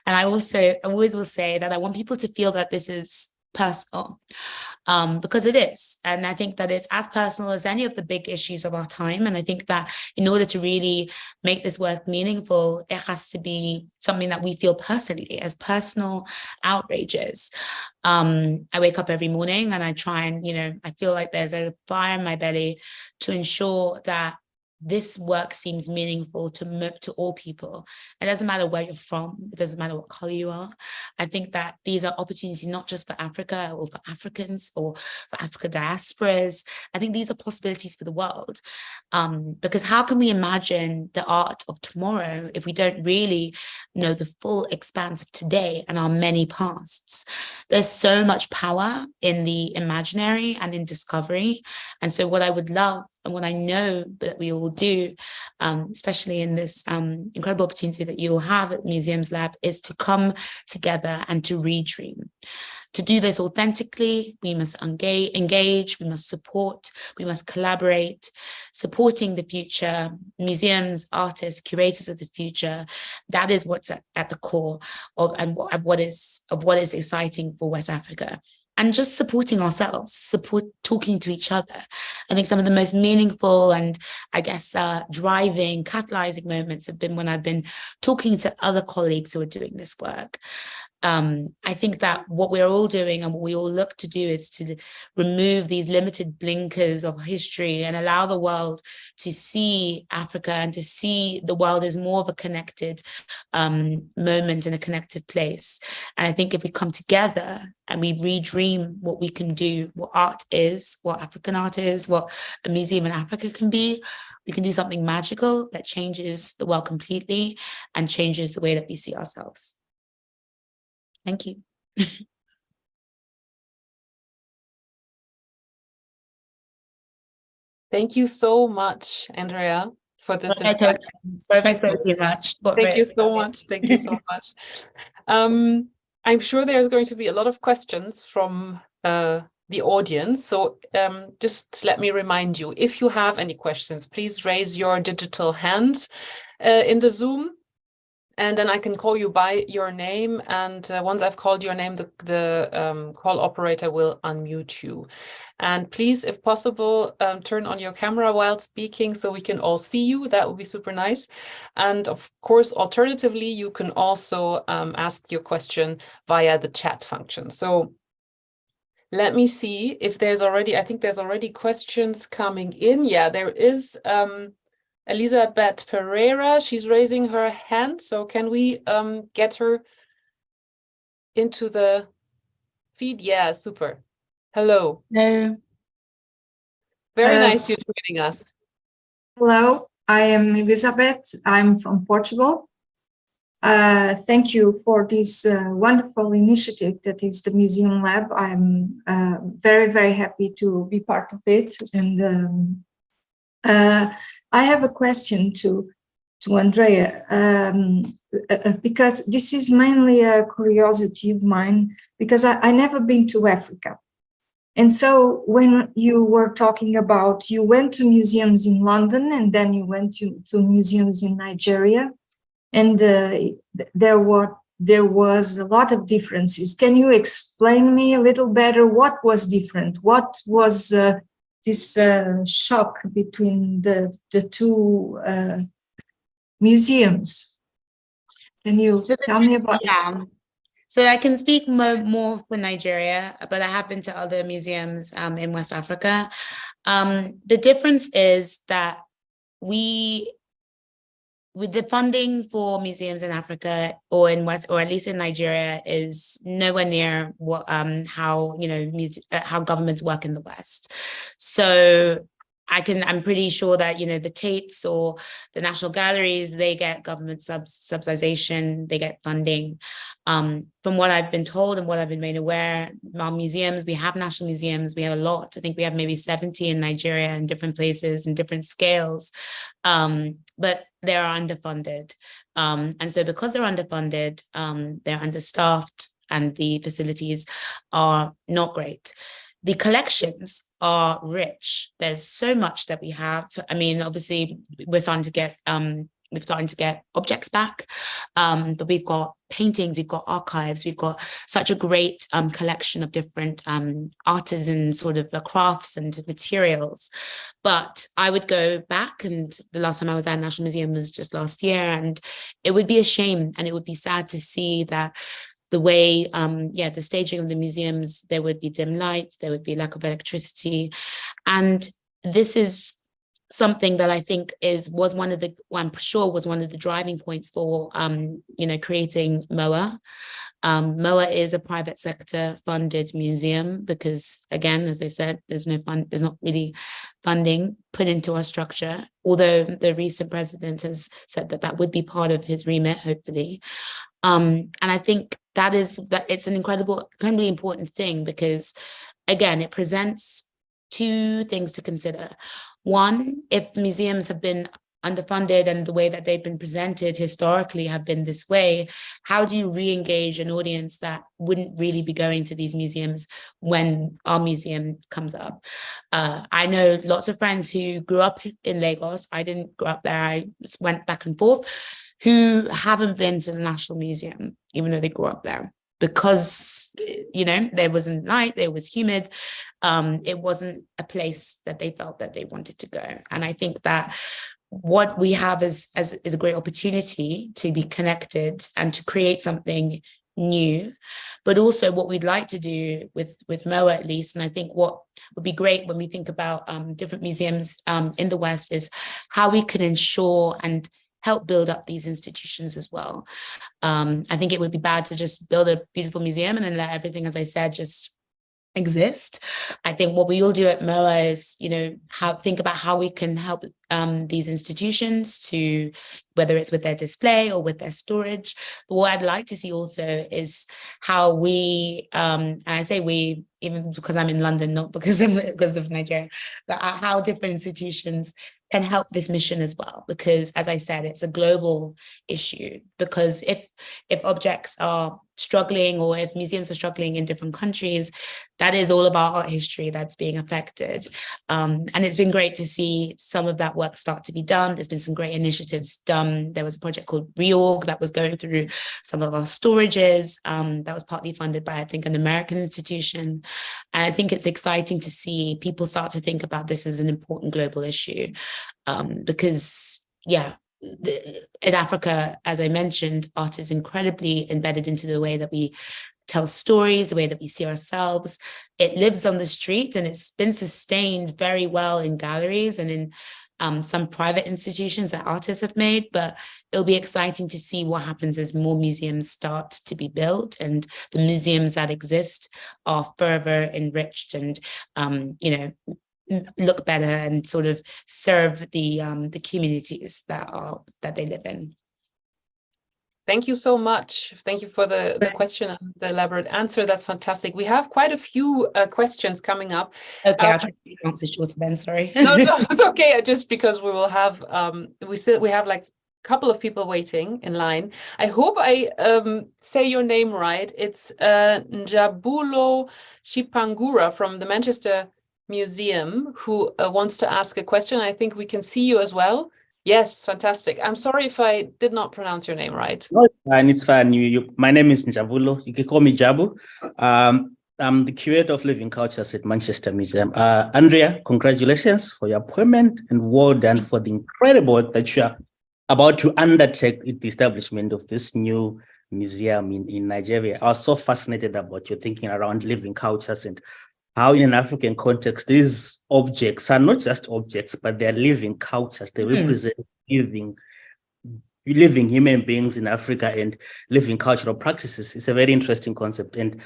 And I always will say that I want people to feel that this is personal, because it is. And I think that it's as personal as any of the big issues of our time. And I think that in order to really make this work meaningful, it has to be something that we feel personally, as personal outrages. I wake up every morning and I try and, I feel like there's a fire in my belly to ensure that this work seems meaningful to all people. It doesn't matter where you're from. It doesn't matter what color you are. I think that these are opportunities not just for Africa or for Africans or for Africa diasporas. I think these are possibilities for the world. Because how can we imagine the art of tomorrow if we don't really know the full expanse of today and our many pasts? There's so much power in the imaginary and in discovery. And so what I would love, and what I know that we all do, especially in this incredible opportunity that you will have at MuseumsLab, is to come together and to redream. To do this authentically, we must engage, we must support, we must collaborate, supporting the future, museums, artists, curators of the future. That is what's at the core of what is exciting for West Africa. And just supporting ourselves, talking to each other. I think some of the most meaningful and, I guess, driving, catalyzing moments have been when I've been talking to other colleagues who are doing this work. I think that what we're all doing and what we all look to do is to remove these limited blinkers of history and allow the world to see Africa and to see the world as more of a connected moment and a connected place. And I think if we come together and we redream what we can do, what art is, what African art is, what a museum in Africa can be, we can do something magical that changes the world completely and changes the way that we see ourselves. Thank you. Thank you so much, Aindrea, for this. Thank you much. Thank you so much. Thank you so much. I'm sure there's going to be a lot of questions from the audience. So just let me remind you, if you have any questions, please raise your digital hands in the Zoom. and then I can call you by your name. And once I've called your name, the call operator will unmute you. And please, if possible, turn on your camera while speaking so we can all see you. That would be super nice. And of course, alternatively, you can also ask your question via the chat function. So let me see if there's already, I think there's already questions coming in. Yeah, there is. Elizabeth Pereira, she's raising her hand. So can we get her into the feed? Yeah, super. Hello. Hello. Very nice you're joining us. Hello, I am Elizabeth. I'm from Portugal. Thank you for this wonderful initiative that is the Museum Lab. I'm very, very happy to be part of it. And I have a question to Aindrea, because this is mainly a curiosity of mine, because I never been to Africa. And so when you were talking about, you went to museums in London and then you went to museums in Nigeria, and there was a lot of differences. Can you explain me a little better what was different? What was this shock between the two museums? Can you tell me about that? So I can speak more for Nigeria, but I have been to other museums in West Africa. The difference is that with the funding for museums in Africa or in West, or at least in Nigeria, is nowhere near what how how governments work in the West. So I'm pretty sure that the Tates or the National Galleries, they get government subsidization, they get funding. From what I've been told and what I've been made aware, our museums, we have national museums, we have a lot. I think we have maybe 70 in Nigeria in different places and different scales, but they are underfunded. And so because they're underfunded, they're understaffed and the facilities are not great. The collections are rich. There's so much that we have. I mean, obviously, we're starting to get objects back, but we've got paintings, we've got archives, we've got such a great collection of different artisan sort of crafts and materials. But I would go back, and the last time I was at National Museum was just last year, and it would be a shame and it would be sad to see that the way, the staging of the museums, there would be dim lights, there would be lack of electricity. And this is something that I think was one of the driving points for, creating EMOWAA. EMOWAA is a private sector funded museum because, again, as I said, there's not really funding put into our structure, although the recent president has said that would be part of his remit, hopefully. And I think that it's an incredibly important thing because, again, it presents two things to consider. One, if museums have been underfunded and the way that they've been presented historically have been this way, how do you re-engage an audience that wouldn't really be going to these museums when our museum comes up? I know lots of friends who grew up in Lagos. I didn't grow up there. I went back and forth, who haven't been to the National Museum, even though they grew up there, because, there wasn't light, there was humid. It wasn't a place that they felt that they wanted to go. And I think that what we have is a great opportunity to be connected and to create something new, but also what we'd like to do with EMOWAA at least. And I think what would be great when we think about different museums in the West is how we can ensure and help build up these institutions as well. I think it would be bad to just build a beautiful museum and then let everything, as I said, just exist. I think what we all do at EMOWAA is, think about how we can help these institutions to, whether it's with their display or with their storage. But what I'd like to see also is how we, I say we, even because I'm in London, not because of Nigeria, but how different institutions can help this mission as well. Because as I said, it's a global issue. Because if objects are struggling or if museums are struggling in different countries, that is all of our art history that's being affected. And it's been great to see some of that that work start to be done. There's been some great initiatives done. There was a project called Reorg that was going through some of our storages that was partly funded by, I think, an American institution. And I think it's exciting to see people start to think about this as an important global issue because, yeah, in Africa, as I mentioned, art is incredibly embedded into the way that we tell stories, the way that we see ourselves. It lives on the street and it's been sustained very well in galleries and in some private institutions that artists have made, but it'll be exciting to see what happens as more museums start to be built and the museums that exist are further enriched and, you know, look better and sort of serve the communities that they live in. Thank you so much. Thank you for the question and the elaborate answer. That's fantastic. We have quite a few questions coming up. Okay, I'll try to keep answers shorter then, sorry. No, it's okay. Just because we will have, we have like a couple of people waiting in line. I hope I say your name right. It's Njabulo Shipangura from the Manchester Museum who wants to ask a question. I think we can see you as well. Yes, fantastic. I'm sorry if I did not pronounce your name right. No, it's fine. It's fine. My name is Njabulo. You can call me Jabu. I'm the curator of living cultures at Manchester Museum. Aindrea, congratulations for your appointment and well done for the incredible work that you are about to undertake with the establishment of this new museum in Nigeria. I was so fascinated about your thinking around living cultures and how in an African context, these objects are not just objects, but they're living cultures. They represent living human beings in Africa and living cultural practices. It's a very interesting concept. And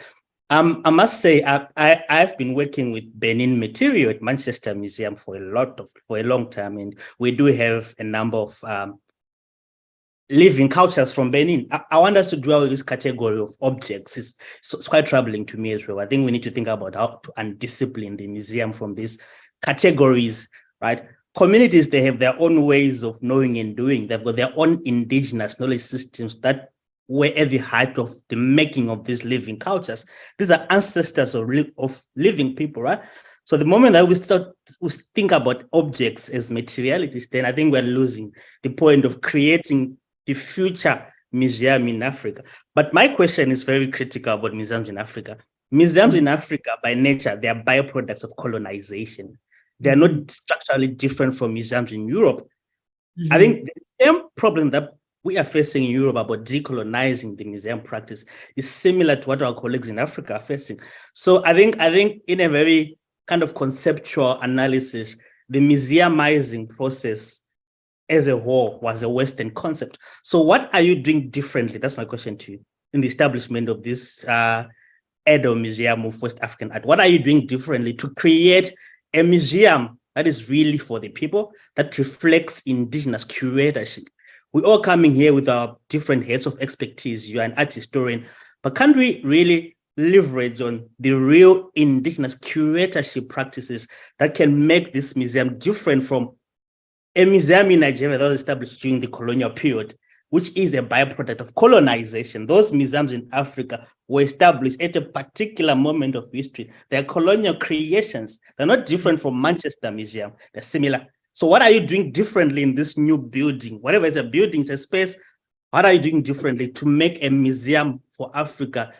I must say, I've been working with Benin material at Manchester Museum for a long time. And we do have a number of living cultures from Benin. I want us to dwell with this category of objects. It's quite troubling to me as well. I think we need to think about how to undiscipline the museum from these categories, right? Communities, they have their own ways of knowing and doing. They've got their own indigenous knowledge systems that were at the heart of the making of these living cultures. These are ancestors of living people, right? So the moment that we think about objects as materialities, then I think we're losing the point of creating the future museum in Africa. But my question is very critical about museums in Africa. Museums in Africa, by nature, they are byproducts of colonization. They are not structurally different from museums in Europe. I think the same problem that we are facing in Europe about decolonizing the museum practice is similar to what our colleagues in Africa are facing. So I think in a very kind of conceptual analysis, the museumizing process as a whole was a Western concept. So what are you doing differently? That's my question to you in the establishment of this Edo Museum of West African Art. What are you doing differently to create a museum that is really for the people, that reflects indigenous curatorship? We're all coming here with our different heads of expertise. You're an art historian, but can't we really leverage on the real indigenous curatorship practices that can make this museum different from a museum in Nigeria that was established during the colonial period, which is a byproduct of colonization? Those museums in Africa were established at a particular moment of history. They're colonial creations. They're not different from Manchester Museum. They're similar. So what are you doing differently in this new building? Whatever it's a building, it's a space. What are you doing differently to make a museum for Africa,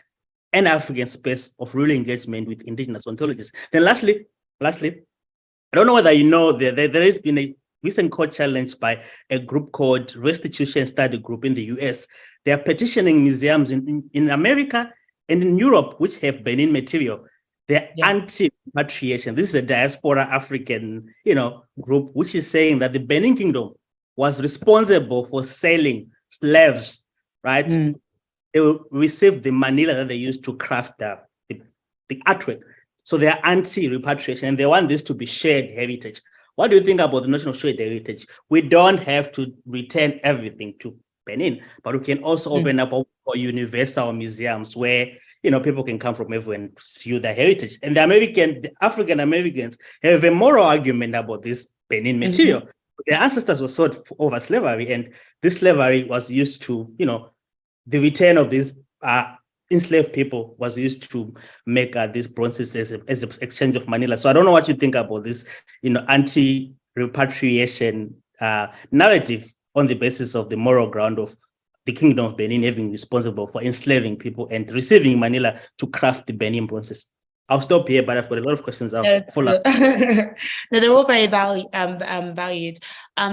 an African space of real engagement with indigenous ontologies? Then lastly, I don't know whether you know there has been a recent court challenge by a group called Restitution Study Group in the US. They are petitioning museums in America and in Europe, which have Benin material. They're anti-repatriation. This is a diaspora African, group, which is saying that the Benin Kingdom was responsible for selling slaves, right? They received the manila that they used to craft the artwork. So they are anti-repatriation and they want this to be shared heritage. What do you think about the notion of shared heritage? We don't have to return everything to Benin, but we can also open up for universal museums where people can come from everywhere and view their heritage. And the African Americans have a moral argument about this Benin material. Their ancestors were sold over slavery, and this slavery was used to, the return of these enslaved people was used to make these bronzes as an exchange of manila. So I don't know what you think about this, repatriation narrative on the basis of the moral ground of the Kingdom of Benin having responsible for enslaving people and receiving Manila to craft the Benin bronzes. I'll stop here, but I've got a lot of questions. I'll follow up. No, they're all very valued.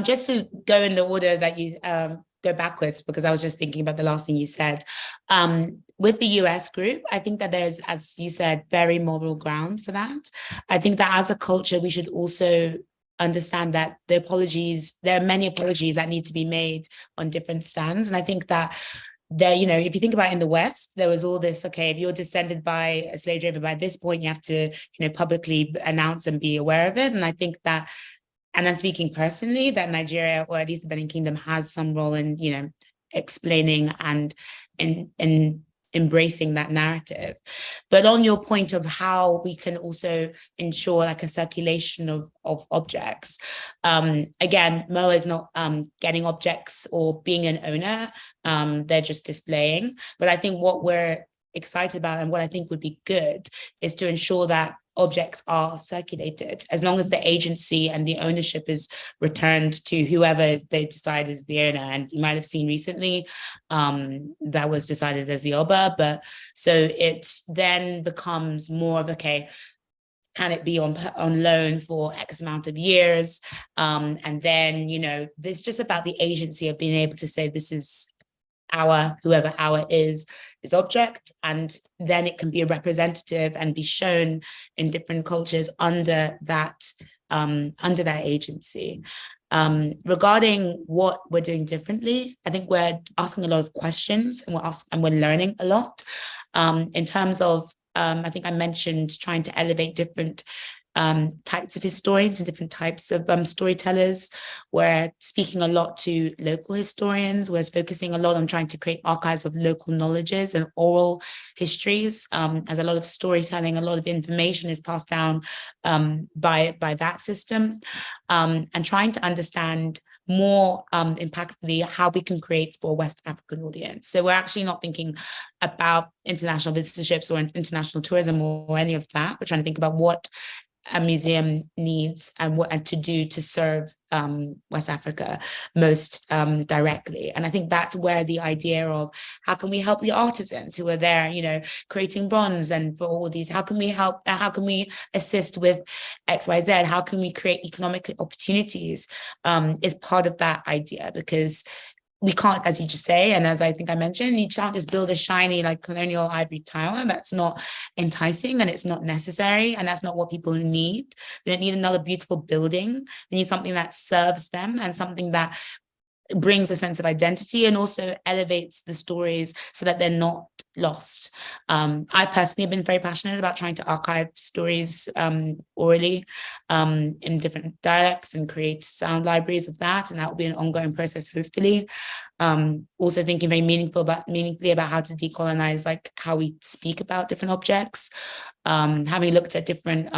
Just to go in the order that you go backwards, because I was just thinking about the last thing you said. With the US group, I think that there's, as you said, very moral ground for that. I think that as a culture, we should also understand that there are many apologies that need to be made on different stands. And I think that there, if you think about in the West, there was all this, okay, if you're descended by a slave driver by this point, you have to, publicly announce and be aware of it. And I think that, and I'm speaking personally, that Nigeria, or at least the Benin Kingdom, has some role in, explaining and in embracing that narrative. But on your point of how we can also ensure like a circulation of objects, again, EMOWAA is not getting objects or being an owner, they're just displaying. But I think what we're excited about and what I think would be good is to ensure that objects are circulated, as long as the agency and the ownership is returned to whoever they decide is the owner. And you might have seen recently that was decided as the Oba, but so it then becomes more of, okay, can it be on loan for X amount of years? And then, there's just about the agency of being able to say, this is whoever our is object, and then it can be a representative and be shown in different cultures under that agency. Regarding what we're doing differently, I think we're asking a lot of questions and we're learning a lot in terms of, I think I mentioned trying to elevate different types of historians and different types of storytellers. We're speaking a lot to local historians. We're focusing a lot on trying to create archives of local knowledges and oral histories, as a lot of storytelling, a lot of information is passed down by that system, and trying to understand more impactfully how we can create for a West African audience. So we're actually not thinking about international visitorships or international tourism or any of that. We're trying to think about what a museum needs and what to do to serve West Africa most directly. And I think that's where the idea of how can we help the artisans who are there, creating bronze, and for all these, how can we help, how can we assist with XYZ, how can we create economic opportunities, is part of that idea. Because we can't, as you just say, and as I think I mentioned, you can't just build a shiny like colonial ivory tower. That's not enticing and it's not necessary, and that's not what people need. They don't need another beautiful building. They need something that serves them and something that brings a sense of identity and also elevates the stories so that they're not lost. I personally have been very passionate about trying to archive stories orally in different dialects and create sound libraries of that, and that will be an ongoing process, hopefully. Also thinking very meaningfully about how to decolonize like how we speak about different objects, having looked at different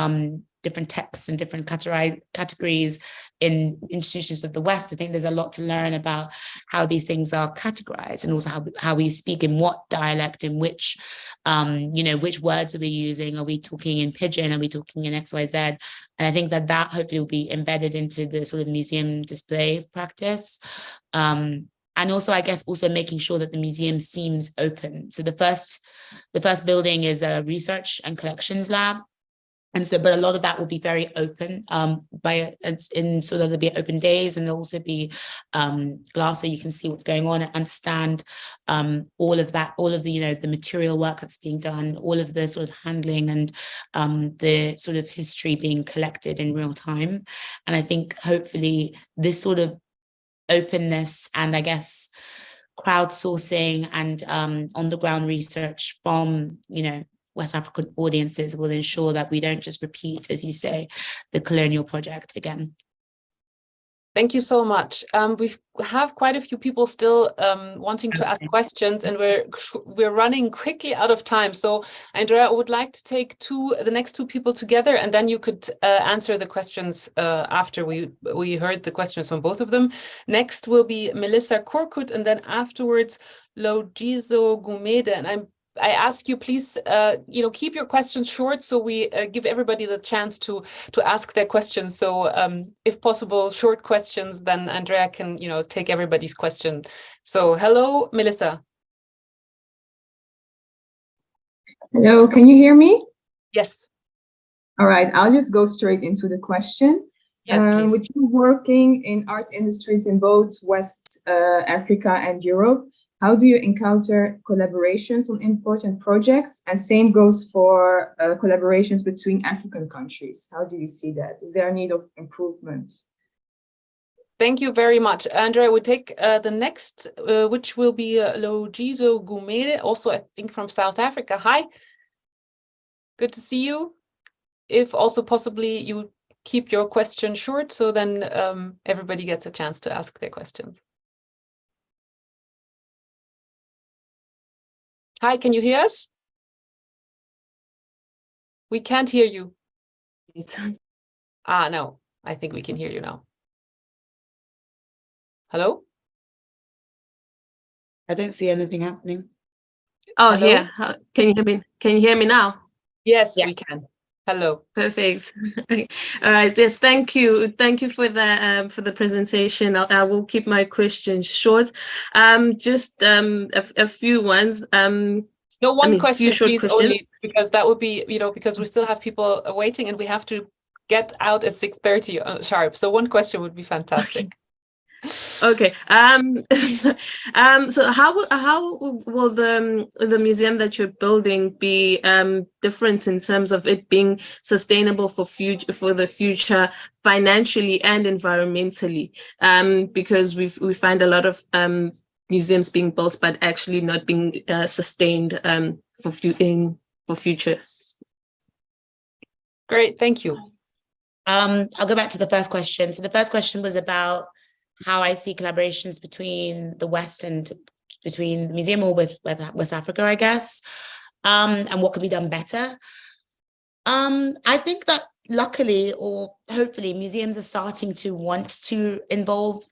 texts and different categories in institutions of the West. I think there's a lot to learn about how these things are categorized, and also how we speak in what dialect, in which which words are we using? Are we talking in Pidgin? Are we talking in XYZ? And I think that hopefully will be embedded into the sort of museum display practice. And also, I guess, also making sure that the museum seems open. So the first building is a research and collections lab. And so, but a lot of that will be very open there'll be open days, and there'll also be glass so you can see what's going on and understand all of that, all of the, the material work that's being done, all of the sort of handling and the sort of history being collected in real time. And I think hopefully this sort of openness and I guess crowdsourcing and on the ground research from, West African audiences will ensure that we don't just repeat, as you say, the colonial project again. Thank you so much. We have quite a few people still wanting to ask questions, and we're running quickly out of time. So, Aindrea, I would like to take the next two people together, and then you could answer the questions after we heard the questions from both of them. Next will be Melissa Korkut, and then afterwards Logizo Gumede. And I ask you, please, keep your questions short, so we give everybody the chance to ask their questions. So, if possible, short questions. Then Aindrea can, take everybody's question. So, hello, Melissa. Hello, can you hear me? Yes. All right, I'll just go straight into the question. Yes, please. With you working in art industries in both West Africa and Europe, how do you encounter collaborations on important projects? And same goes for collaborations between African countries. How do you see that? Is there a need of improvements? Thank you very much. Aindrea, we take the next, which will be Lojizo Gumede, also I think from South Africa. Hi, good to see you. If also possibly you keep your question short, so then everybody gets a chance to ask their questions. Hi, can you hear us? We can't hear you. No, I think we can hear you now. Hello? I don't see anything happening. Oh, Hello? yeah. Can you hear me? Can you hear me now? Yes, we can. Hello. Perfect. All right. Yes. Thank you. Thank you for the presentation. I will keep my questions short. Just a few ones. No, one question, short please, questions. only, because that would be, because we still have people waiting and we have to get out at 6:30 sharp. So one question would be fantastic. Okay. So how will the museum that you're building be different in terms of it being sustainable for the future financially and environmentally? Because we find a lot of museums being built but actually not being sustained for future. Great, thank you. I'll go back to the first question. So the first question was about how I see collaborations between the West and between the museum or with West Africa, I guess, and what can be done better. I think that luckily or hopefully museums are starting to want to involve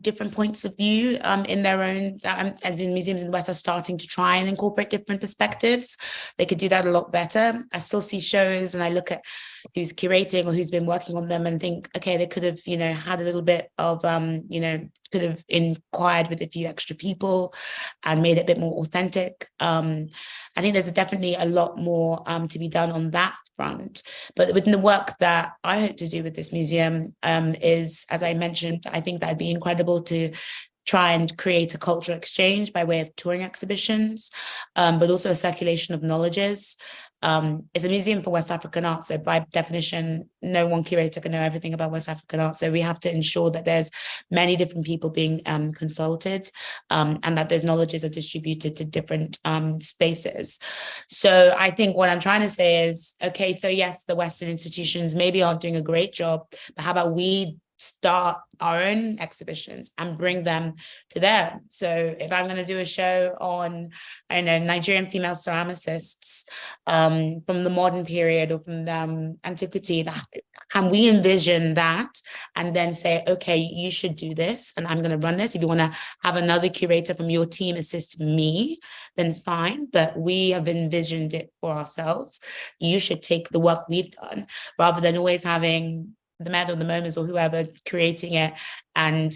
different points of view in their own, as in museums in the West are starting to try and incorporate different perspectives. They could do that a lot better. I still see shows and I look at who's curating or who's been working on them and think, okay, they could have, had a little bit of, could have inquired with a few extra people and made it a bit more authentic. I think there's definitely a lot more to be done on that front. But within the work that I hope to do with this museum is, as I mentioned, I think that'd be incredible to try and create a cultural exchange by way of touring exhibitions, but also a circulation of knowledges. It's a museum for West African art, so by definition, no one curator can know everything about West African art. So we have to ensure that there's many different people being consulted and that those knowledges are distributed to different spaces. So I think what I'm trying to say is, okay, so yes, the Western institutions maybe aren't doing a great job, but how about we start our own exhibitions and bring them to them. So if I'm going to do a show on, I don't know, Nigerian female ceramicists from the modern period or from the antiquity, can we envision that and then say, okay, you should do this and I'm going to run this. If you want to have another curator from your team assist me, then fine, but we have envisioned it for ourselves. You should take the work we've done rather than always having the Med or the MoMAs or whoever creating it and,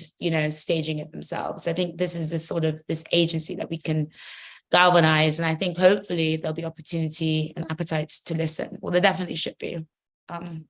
staging it themselves. I think this is this agency that we can galvanize. And I think hopefully there'll be opportunity and appetite to listen. Well, there definitely should be. And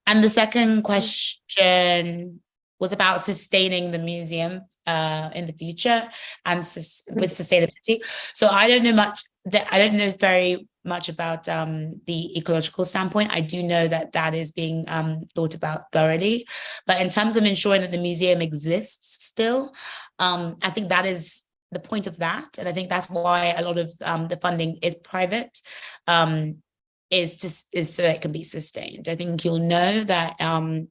the second question was about sustaining the museum in the future and with sustainability. So I don't know very much about the ecological standpoint. I do know that that is being thought about thoroughly, but in terms of ensuring that the museum exists still, I think that is the point of that, and I think that's why a lot of the funding is private, is so that it can be sustained. I think you'll know that. I'm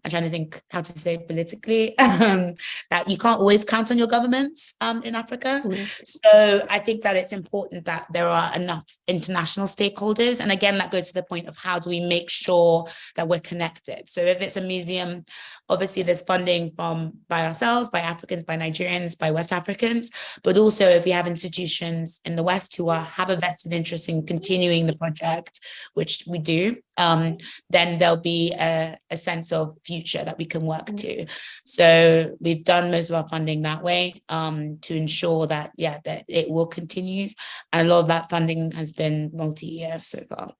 trying to think how to say politically, that you can't always count on your governments in Africa. So I think that it's important that there are enough international stakeholders. And again, that goes to the point of how do we make sure that we're connected? So if it's a museum obviously there's funding by ourselves, by Africans, by Nigerians, by West Africans, but also if we have institutions in the West who have a vested interest in continuing the project, which we do, then there'll be a sense of future that we can work to. So we've done most of our funding that way to ensure that, that it will continue. And a lot of that funding has been multi-year so far.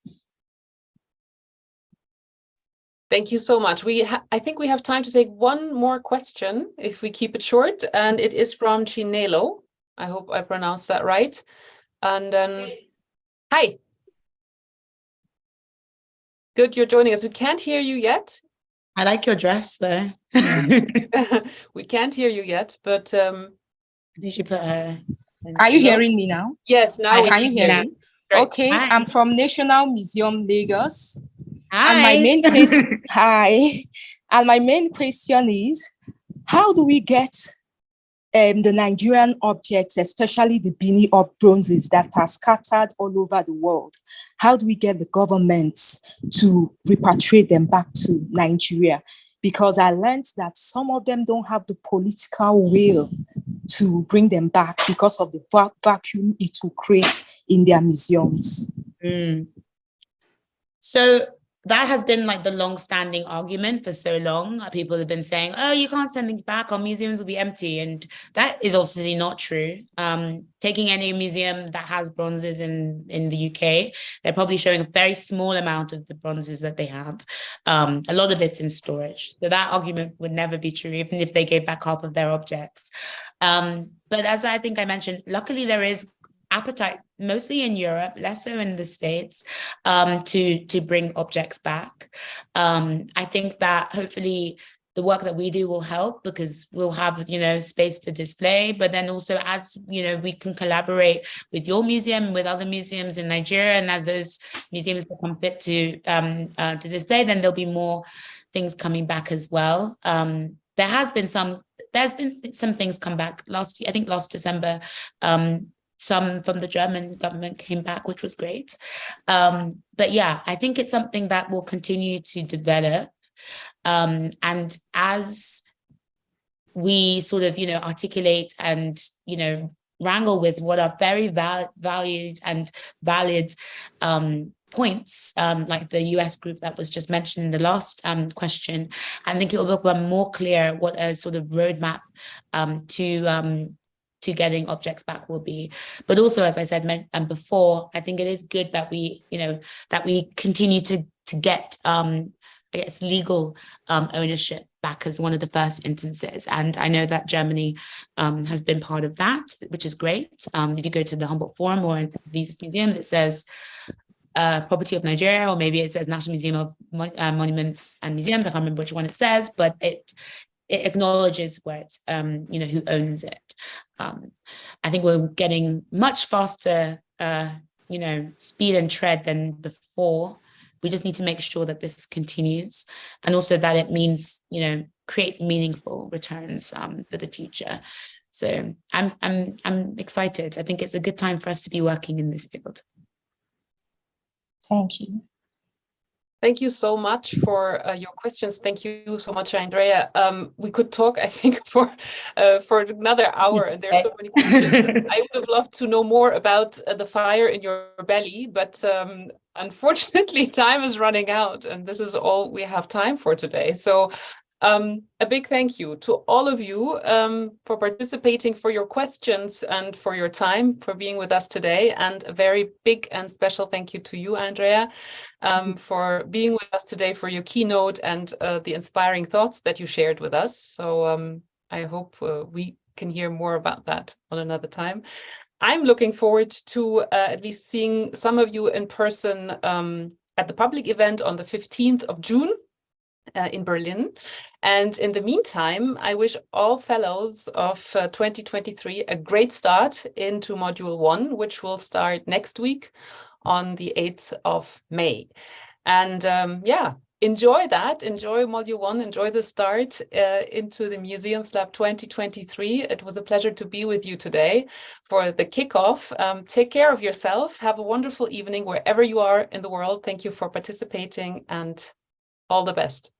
Thank you so much. I think we have time to take one more question, if we keep it short, and it is from Chinelo. I hope I pronounced that right. And hi. Good, you're joining us. We can't hear you yet. I like your dress, though. We can't hear you yet, but did you put her? Are you hearing me now? Yes, now we can you hear me? Okay, Hi. I'm from National Museum, Lagos. Hi. And my main question, hi. And my main question is, how do we get the Nigerian objects, especially the Bini bronzes that are scattered all over the world? How do we get the governments to repatriate them back to Nigeria? Because I learned that some of them don't have the political will to bring them back because of the vacuum it will create in their museums. So that has been like the long-standing argument for so long. People have been saying, oh, you can't send things back, our museums will be empty. And that is obviously not true. Taking any museum that has bronzes in the UK, they're probably showing a very small amount of the bronzes that they have. A lot of it's in storage. So that argument would never be true, even if they gave back half of their objects. But as I think I mentioned, luckily there is appetite, mostly in Europe, less so in the States, to bring objects back. I think that hopefully the work that we do will help because we'll have, space to display, but then also as, we can collaborate with your museum, with other museums in Nigeria, and as those museums become fit to display, then there'll be more things coming back as well. There's been some things come back last December. Some from the German government came back, which was great. But yeah, I think it's something that will continue to develop. And as we sort of, articulate and, wrangle with what are very valued and valid points, like the US group that was just mentioned in the last question, I think it will become more clear what a sort of roadmap to getting objects back will be. But also, as I said before, I think it is good that we, that we continue to get, legal ownership back as one of the first instances. And I know that Germany has been part of that, which is great. If you go to the Humboldt Forum or in these museums, it says Property of Nigeria, or maybe it says National Museum of Monuments and Museums. I can't remember which one it says, but it acknowledges where it's, who owns it. I think we're getting much faster, speed and tread than before. We just need to make sure that this continues, and also that it means, creates meaningful returns for the future. So I'm excited. I think it's a good time for us to be working in this field. Thank you. Thank you so much for your questions. Thank you so much, Aindrea. We could talk, I think, for another hour, and there are so many questions. I would have loved to know more about the fire in your belly, but unfortunately, time is running out, and this is all we have time for today. So a big thank you to all of you for participating, for your questions, and for your time, for being with us today. And a very big and special thank you to you, Aindrea, for being with us today, for your keynote and the inspiring thoughts that you shared with us. So I hope we can hear more about that on another time. I'm looking forward to at least seeing some of you in person at the public event on the 15th of June. In Berlin. And in the meantime, I wish all fellows of 2023 a great start into Module 1, which will start next week on the 8th of May. And enjoy that, enjoy Module 1, enjoy the start into the MuseumsLab 2023. It was a pleasure to be with you today for the kickoff. Take care of yourself. Have a wonderful evening wherever you are in the world. Thank you for participating and all the best.